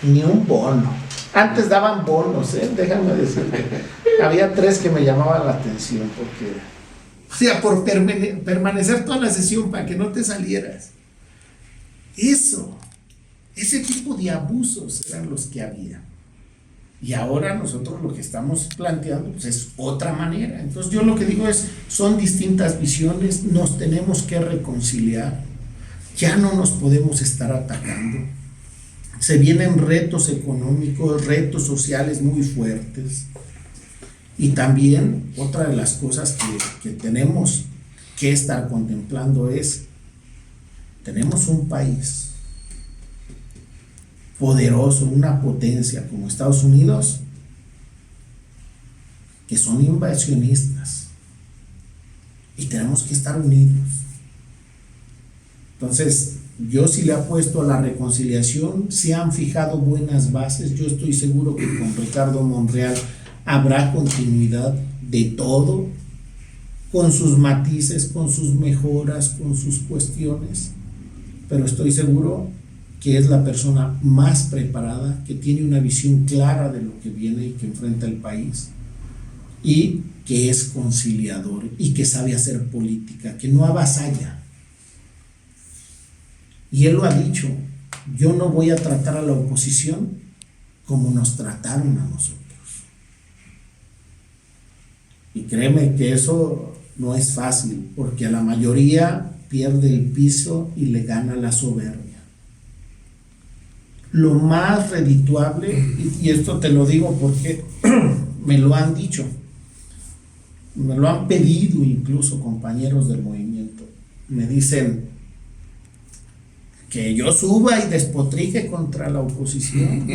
ni un bono. Antes daban bonos, déjame decirte. Había 3 que me llamaban la atención, porque, o sea, por permanecer toda la sesión para que no te salieras. Ese tipo de abusos eran los que había. Y ahora nosotros lo que estamos planteando pues es otra manera. Entonces yo lo que digo es, son distintas visiones, nos tenemos que reconciliar, ya no nos podemos estar atacando. Se vienen retos económicos, retos sociales muy fuertes. Y también otra de las cosas que tenemos que estar contemplando es, tenemos un país poderoso, una potencia como Estados Unidos, que son invasionistas y tenemos que estar unidos. Entonces yo sí le apuesto a la reconciliación, se han fijado buenas bases, yo estoy seguro que con Ricardo Monreal habrá continuidad de todo, con sus matices, con sus mejoras, con sus cuestiones, pero estoy seguro que es la persona más preparada, que tiene una visión clara de lo que viene y que enfrenta el país, y que es conciliador y que sabe hacer política, que no avasalla. Y él lo ha dicho, yo no voy a tratar a la oposición como nos trataron a nosotros. Y créeme que eso no es fácil, porque a la mayoría pierde el piso y le gana la soberbia. Lo más redituable, y esto te lo digo porque me lo han dicho, me lo han pedido incluso compañeros del movimiento, me dicen que yo suba y despotrique contra la oposición,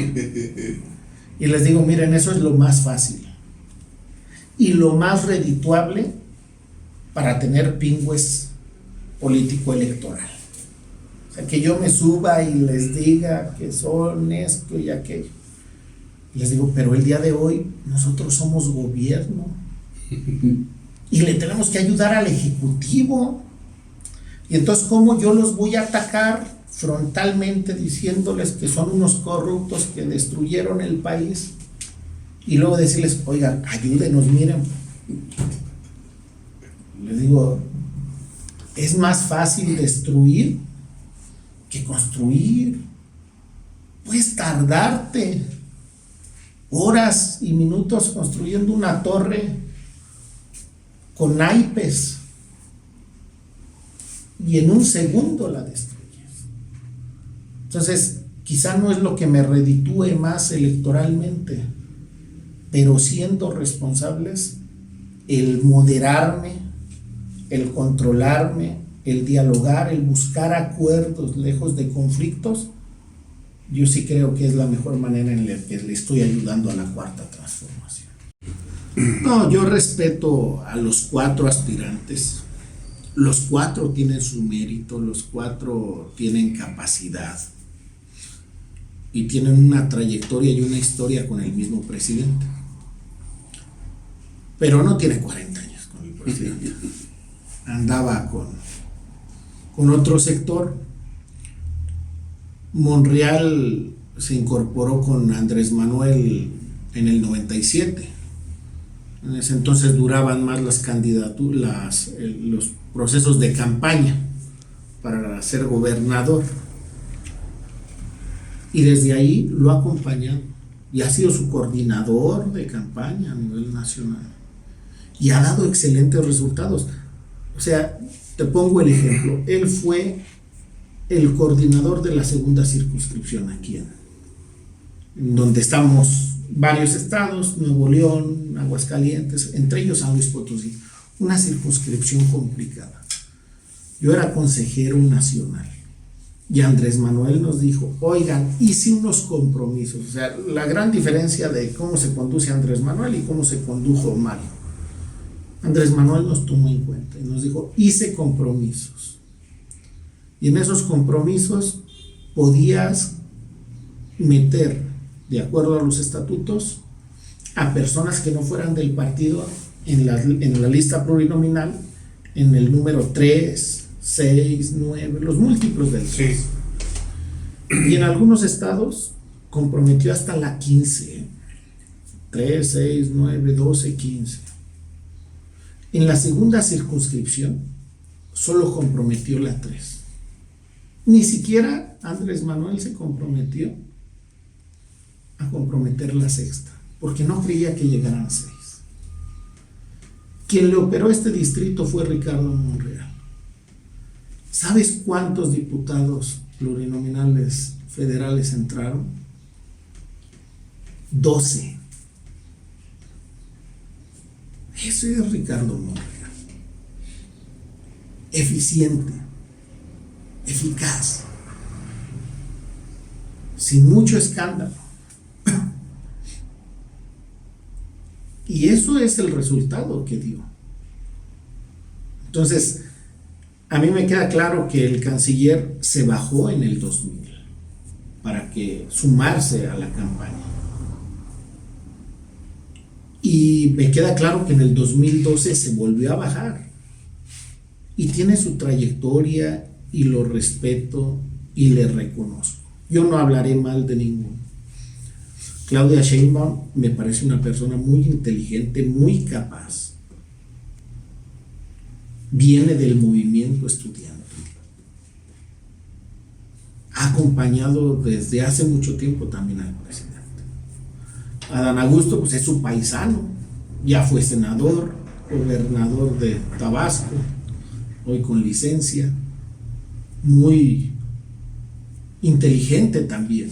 y les digo, miren, eso es lo más fácil y lo más redituable para tener pingües político-electoral. O sea, que yo me suba y les diga que son esto y aquello. Les digo, pero el día de hoy nosotros somos gobierno y le tenemos que ayudar al Ejecutivo. Y entonces, ¿cómo yo los voy a atacar frontalmente diciéndoles que son unos corruptos que destruyeron el país? Y luego decirles, oigan, ayúdenos, miren. Les digo, es más fácil destruir que construir. Puedes tardarte horas y minutos construyendo una torre con naipes y en un segundo la destruyes. Entonces, quizá no es lo que me reditúe más electoralmente, pero siendo responsables, el moderarme, el controlarme, el dialogar, el buscar acuerdos lejos de conflictos, yo sí creo que es la mejor manera en la que le estoy ayudando a la cuarta transformación. No, yo respeto a los 4 aspirantes. Los 4 tienen su mérito, los 4 tienen capacidad y tienen una trayectoria y una historia con el mismo presidente. Pero no tiene 40 años con el presidente. Andaba con otro sector. Monreal se incorporó con Andrés Manuel en el 97. En ese entonces duraban más las candidaturas, los procesos de campaña para ser gobernador. Y desde ahí lo ha acompañado y ha sido su coordinador de campaña a nivel nacional. Y ha dado excelentes resultados. O sea, te pongo el ejemplo. Él fue el coordinador de la segunda circunscripción aquí en donde estamos varios estados, Nuevo León, Aguascalientes, entre ellos San Luis Potosí, una circunscripción complicada. Yo era consejero nacional y Andrés Manuel nos dijo, oigan, hice unos compromisos, o sea, la gran diferencia de cómo se conduce Andrés Manuel y cómo se condujo Mario. Andrés Manuel nos tomó en cuenta y nos dijo, hice compromisos. Y en esos compromisos podías meter, de acuerdo a los estatutos, a personas que no fueran del partido en la lista plurinominal, en el número 3, 6, 9, los múltiplos del 3. Sí. Y en algunos estados comprometió hasta la 15, 3, 6, 9, 12, 15. En la segunda circunscripción solo comprometió la 3. Ni siquiera Andrés Manuel se comprometió a comprometer la sexta, porque no creía que llegaran 6. Quien le operó este distrito fue Ricardo Monreal. ¿Sabes cuántos diputados plurinominales federales entraron? 12. Eso es Ricardo Monreal. Eficiente, eficaz, sin mucho escándalo. Y eso es el resultado que dio. Entonces, a mí me queda claro que el canciller se bajó en el 2000 para que sumarse a la campaña. Y me queda claro que en el 2012 se volvió a bajar. Y tiene su trayectoria y lo respeto y le reconozco. Yo no hablaré mal de ninguno. Claudia Sheinbaum me parece una persona muy inteligente, muy capaz. Viene del movimiento estudiantil. Ha acompañado desde hace mucho tiempo también al presidente. Adán Augusto, pues es su paisano, ya fue senador, gobernador de Tabasco, hoy con licencia, muy inteligente también.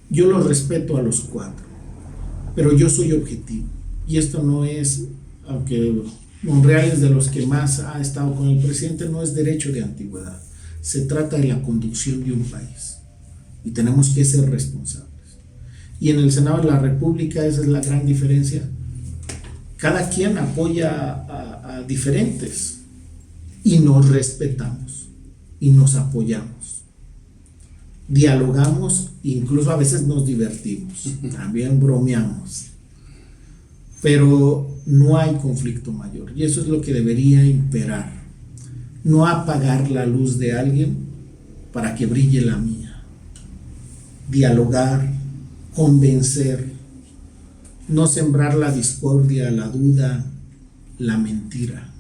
Yo los respeto a los 4, pero yo soy objetivo. Y esto no es, aunque Monreal es de los que más ha estado con el presidente, no es derecho de antigüedad. Se trata de la conducción de un país y tenemos que ser responsables. Y en el Senado de la República esa es la gran diferencia. Cada quien apoya a diferentes y nos respetamos y nos apoyamos. Dialogamos, incluso a veces nos divertimos, también bromeamos, pero no hay conflicto mayor y eso es lo que debería imperar. No apagar la luz de alguien para que brille la mía. Dialogar, convencer, no sembrar la discordia, la duda, la mentira.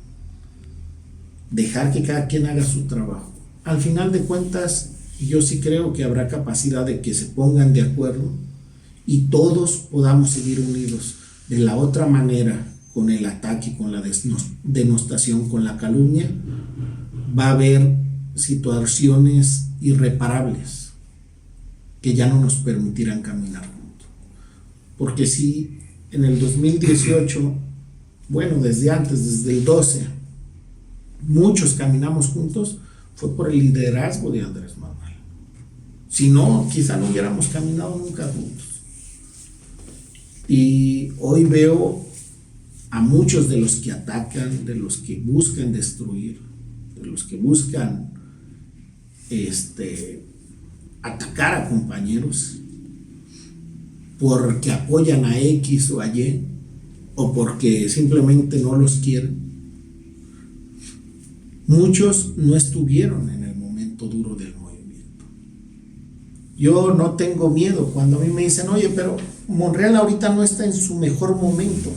Dejar que cada quien haga su trabajo. Al final de cuentas, yo sí creo que habrá capacidad de que se pongan de acuerdo y todos podamos seguir unidos. De la otra manera, con el ataque, con la denostación, con la calumnia, va a haber situaciones irreparables que ya no nos permitirán caminar juntos. Porque si en el 2018, bueno, desde antes, desde el 12, muchos caminamos juntos, fue por el liderazgo de Andrés Manuel. Si no, quizá no hubiéramos caminado nunca juntos. Y hoy veo a muchos de los que atacan, de los que buscan destruir, de los que buscan atacar a compañeros porque apoyan a X o a Y o porque simplemente no los quieren. Muchos no estuvieron en el momento duro del movimiento. Yo no tengo miedo cuando a mí me dicen, oye, pero Monreal ahorita no está en su mejor momento.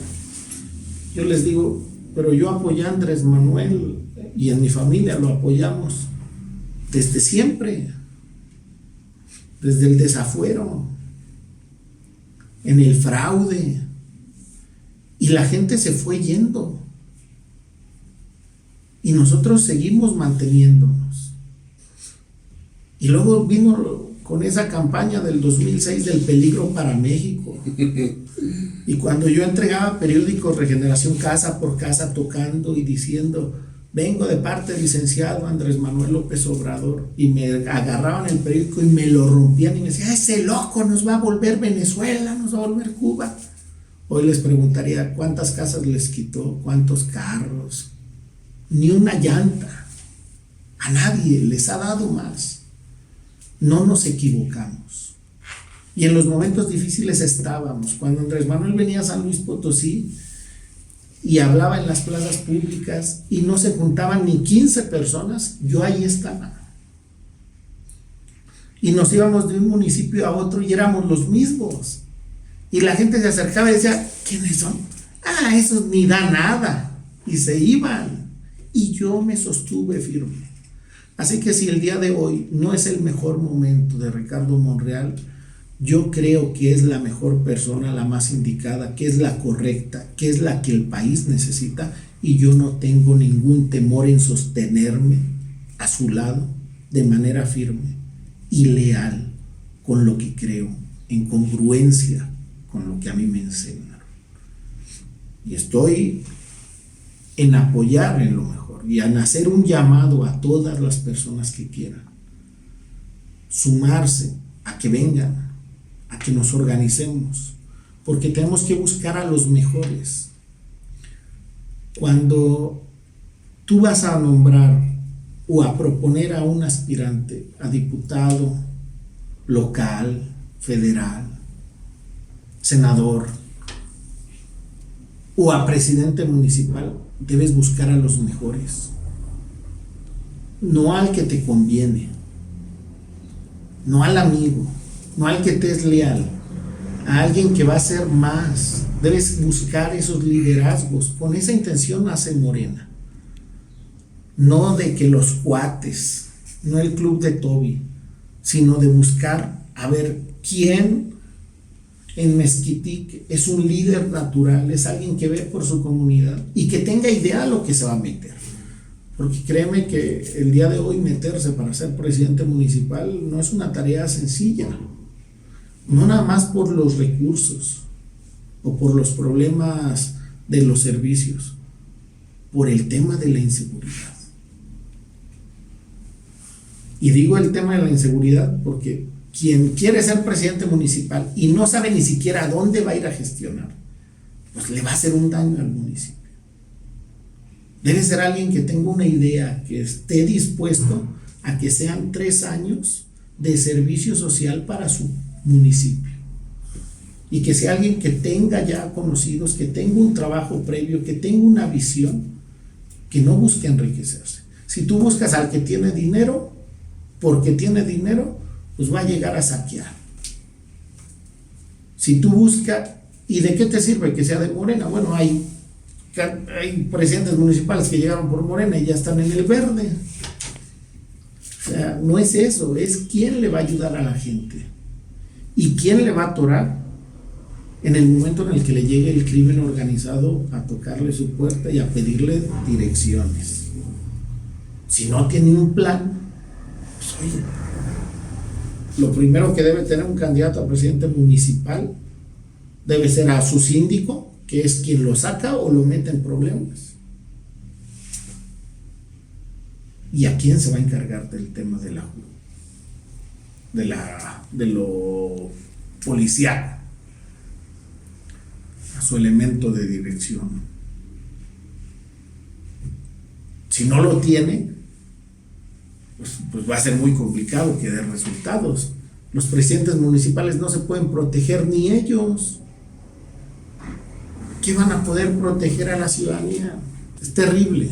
Yo les digo, pero yo apoyé a Andrés Manuel y en mi familia lo apoyamos desde siempre, desde el desafuero, en el fraude, y la gente se fue yendo y nosotros seguimos manteniéndonos. Y luego vino con esa campaña del 2006 del peligro para México. Y cuando yo entregaba periódicos Regeneración casa por casa tocando y diciendo, vengo de parte del licenciado Andrés Manuel López Obrador, y me agarraban el periódico y me lo rompían y me decían, ese loco nos va a volver Venezuela, nos va a volver Cuba. Hoy les preguntaría cuántas casas les quitó, cuántos carros, ni una llanta, a nadie les ha dado más. No nos equivocamos. Y en los momentos difíciles estábamos. Cuando Andrés Manuel venía a San Luis Potosí y hablaba en las plazas públicas y no se juntaban ni 15 personas, yo ahí estaba. Y nos íbamos de un municipio a otro y éramos los mismos. Y la gente se acercaba y decía, ¿quiénes son? Ah, esos ni da nada. Y se iban. Y yo me sostuve firme. Así que si el día de hoy no es el mejor momento de Ricardo Monreal, yo creo que es la mejor persona, la más indicada, que es la correcta, que es la que el país necesita, y yo no tengo ningún temor en sostenerme a su lado de manera firme y leal con lo que creo, en congruencia con lo que a mí me enseñaron. Y estoy en apoyar en lo mejor y en hacer un llamado a todas las personas que quieran sumarse a que vengan, a que nos organicemos, porque tenemos que buscar a los mejores. Cuando tú vas a nombrar o a proponer a un aspirante a diputado local, federal, senador o a presidente municipal, debes buscar a los mejores, no al que te conviene, no al amigo, no al que te es leal, a alguien que va a hacer más. Debes buscar esos liderazgos. Con esa intención nace Morena, no de que los cuates, no el club de Toby, sino de buscar a ver quién en Mezquitic es un líder natural, es alguien que ve por su comunidad y que tenga idea de lo que se va a meter. Porque créeme que el día de hoy meterse para ser presidente municipal no es una tarea sencilla, no nada más por los recursos o por los problemas de los servicios, por el tema de la inseguridad. Y digo el tema de la inseguridad porque quien quiere ser presidente municipal y no sabe ni siquiera a dónde va a ir a gestionar, pues le va a hacer un daño al municipio. Debe ser alguien que tenga una idea, que esté dispuesto a que sean 3 años de servicio social para su municipio. Y que sea alguien que tenga ya conocidos, que tenga un trabajo previo, que tenga una visión, que no busque enriquecerse. Si tú buscas al que tiene dinero, porque tiene dinero, pues va a llegar a saquear. Si tú buscas, ¿y de qué te sirve que sea de Morena? Bueno, hay presidentes municipales que llegaron por Morena y ya están en el verde. O sea, no es eso, es quién le va a ayudar a la gente y quién le va a atorar en el momento en el que le llegue el crimen organizado a tocarle su puerta y a pedirle direcciones. Si no tiene un plan, pues oye, lo primero que debe tener un candidato a presidente municipal debe ser a su síndico, que es quien lo saca o lo mete en problemas. ¿Y a quién se va a encargar del tema de la de lo policial, a su elemento de dirección. Si no lo tiene, pues va a ser muy complicado que dé resultados. Los presidentes municipales no se pueden proteger ni ellos. ¿Qué van a poder proteger a la ciudadanía? Es terrible.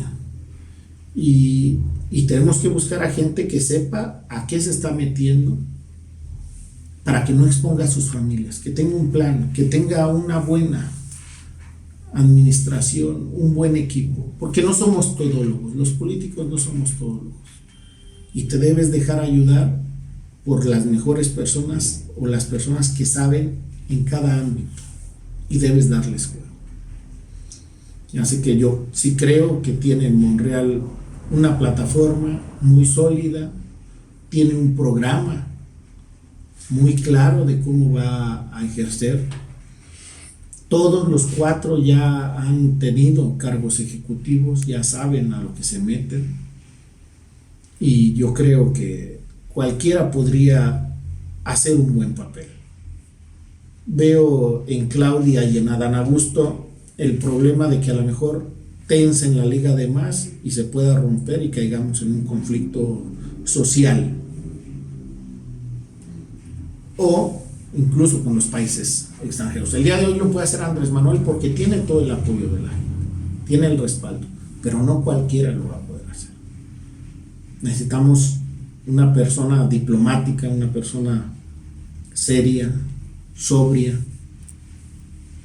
Y tenemos que buscar a gente que sepa a qué se está metiendo para que no exponga a sus familias, que tenga un plan, que tenga una buena administración, un buen equipo, porque no somos todólogos, los políticos no somos todólogos, y te debes dejar ayudar por las mejores personas o las personas que saben en cada ámbito, y debes darles cuidado. Así que yo sí creo que tiene en Monreal una plataforma muy sólida, tiene un programa muy claro de cómo va a ejercer. Todos los 4 ya han tenido cargos ejecutivos, ya saben a lo que se meten, y yo creo que cualquiera podría hacer un buen papel. Veo en Claudia y en Adán Augusto el problema de que a lo mejor tensen la liga de más y se pueda romper y caigamos en un conflicto social, o incluso con los países extranjeros. El día de hoy lo puede hacer Andrés Manuel porque tiene todo el apoyo de la gente, tiene el respaldo, pero no cualquiera lo va a poder hacer. Necesitamos una persona diplomática, una persona seria, sobria,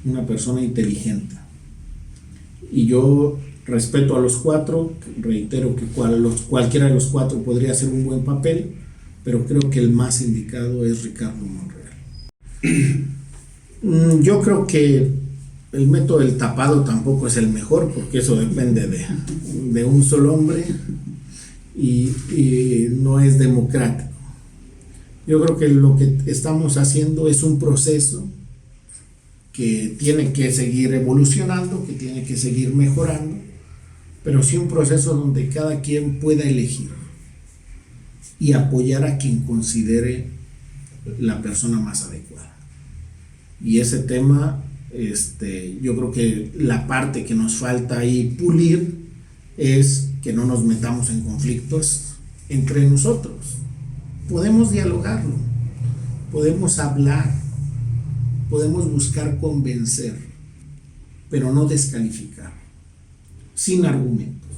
una persona inteligente. Y yo respeto a los 4, reitero que cualquiera de los 4 podría hacer un buen papel, pero creo que el más indicado es Ricardo Monreal. Yo creo que el método del tapado tampoco es el mejor, porque eso depende de un solo hombre y no es democrático. Yo creo que lo que estamos haciendo es un proceso que tiene que seguir evolucionando, que tiene que seguir mejorando, pero sí un proceso donde cada quien pueda elegir y apoyar a quien considere la persona más adecuada. Y ese tema, yo creo que la parte que nos falta ahí pulir es que no nos metamos en conflictos entre nosotros. Podemos dialogarlo, podemos hablar, podemos buscar convencer, pero no descalificar, sin argumentos,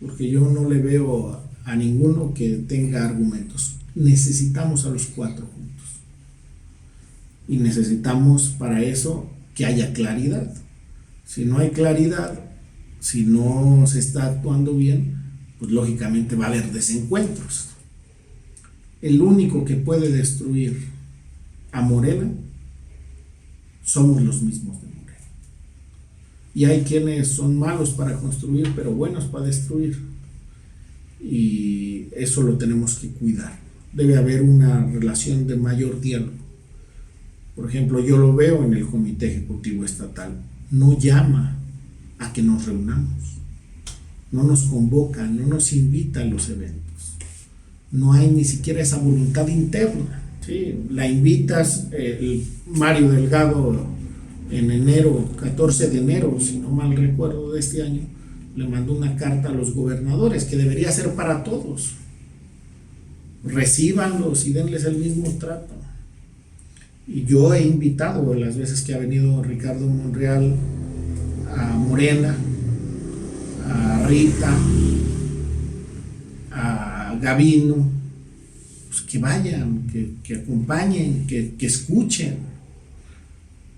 porque yo no le veo a ninguno que tenga argumentos. Necesitamos a los 4 juntos, y necesitamos para eso que haya claridad. Si no hay claridad, si no se está actuando bien, pues lógicamente va a haber desencuentros. El único que puede destruir a Morena somos los mismos de Morena. Y hay quienes son malos para construir, pero buenos para destruir. Y eso lo tenemos que cuidar. Debe haber una relación de mayor diálogo. Por ejemplo, yo lo veo en el Comité Ejecutivo Estatal. No llama a que nos reunamos. No nos convoca, no nos invita a los eventos. No hay ni siquiera esa voluntad interna. ¿Sí? La invitas, Mario Delgado en enero, 14 de enero, si no mal recuerdo, de este año, le mandó una carta a los gobernadores que debería ser para todos. Recíbanlos y denles el mismo trato. Y yo he invitado las veces que ha venido Ricardo Monreal a Morena, a Rita, a Gavino, pues que vayan, que acompañen, que escuchen.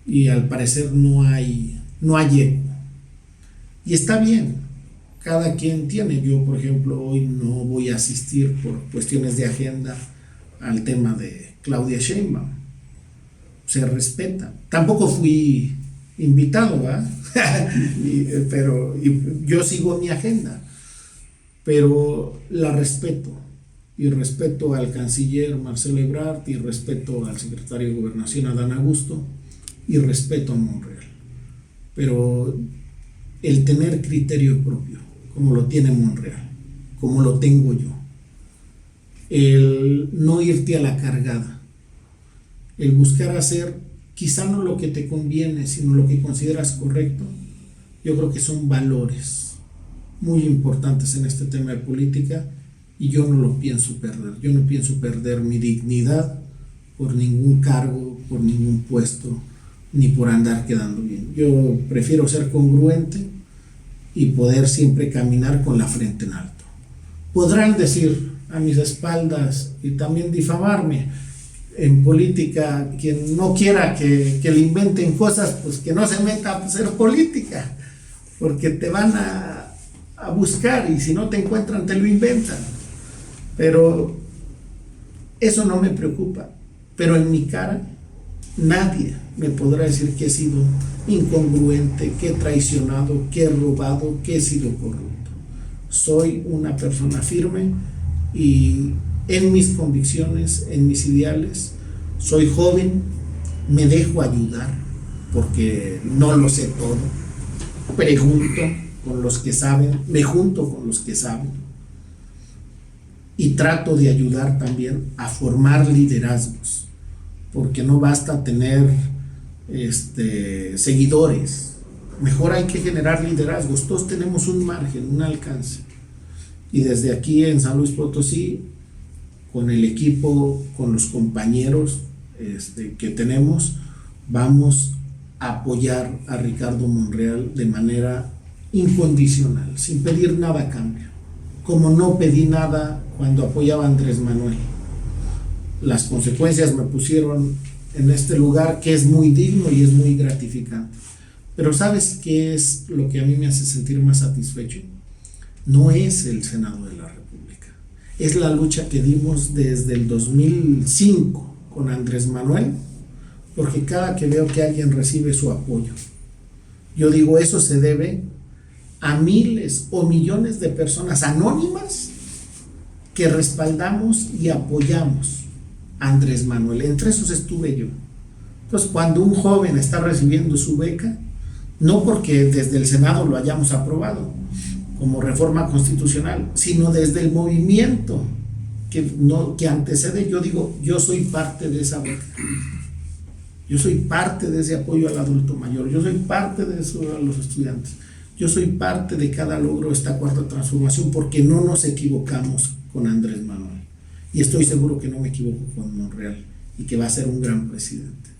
Y al parecer no hay eco. Y está bien, cada quien tiene. Yo, por ejemplo, hoy no voy a asistir por cuestiones de agenda al tema de Claudia Sheinbaum. Se respeta. Tampoco fui invitado, ¿verdad? pero yo sigo mi agenda, pero la respeto, y respeto al canciller Marcelo Ebrard, y respeto al secretario de Gobernación Adán Augusto, y respeto a Monreal, pero el tener criterio propio, como lo tiene Monreal, como lo tengo yo, el no irte a la cargada, el buscar hacer quizá no lo que te conviene, sino lo que consideras correcto. Yo creo que son valores muy importantes en este tema de política y yo no lo pienso perder. Yo no pienso perder mi dignidad por ningún cargo, por ningún puesto, ni por andar quedando bien. Yo prefiero ser congruente y poder siempre caminar con la frente en alto. Podrán decir a mis espaldas y también difamarme en política, quien no quiera que le inventen cosas, pues que no se meta a hacer política, porque te van a buscar y si no te encuentran te lo inventan. Pero eso no me preocupa. Pero en mi cara nadie me podrá decir que he sido incongruente, que he traicionado, que he robado, que he sido corrupto. Soy una persona firme y en mis convicciones, en mis ideales. Soy joven, me dejo ayudar porque no lo sé todo. Pregunto con los que saben, me junto con los que saben y trato de ayudar también a formar liderazgos, porque no basta tener seguidores, mejor hay que generar liderazgos. Todos tenemos un margen, un alcance, y desde aquí en San Luis Potosí, con el equipo, con los compañeros que tenemos, vamos a apoyar a Ricardo Monreal de manera incondicional, sin pedir nada a cambio, como no pedí nada cuando apoyaba a Andrés Manuel. Las consecuencias me pusieron en este lugar que es muy digno y es muy gratificante. Pero ¿sabes qué es lo que a mí me hace sentir más satisfecho? No es el Senado de la República, es la lucha que dimos desde el 2005 con Andrés Manuel, porque cada que veo que alguien recibe su apoyo, yo digo, eso se debe a miles o millones de personas anónimas que respaldamos y apoyamos a Andrés Manuel. Entre esos estuve yo. Entonces, cuando un joven está recibiendo su beca, no porque desde el Senado lo hayamos aprobado como reforma constitucional, sino desde el movimiento que antecede, yo digo, yo soy parte de esa beca. Yo soy parte de ese apoyo al adulto mayor, yo soy parte de eso a los estudiantes, yo soy parte de cada logro de esta cuarta transformación, porque no nos equivocamos con Andrés Manuel y estoy seguro que no me equivoco con Monreal y que va a ser un gran presidente.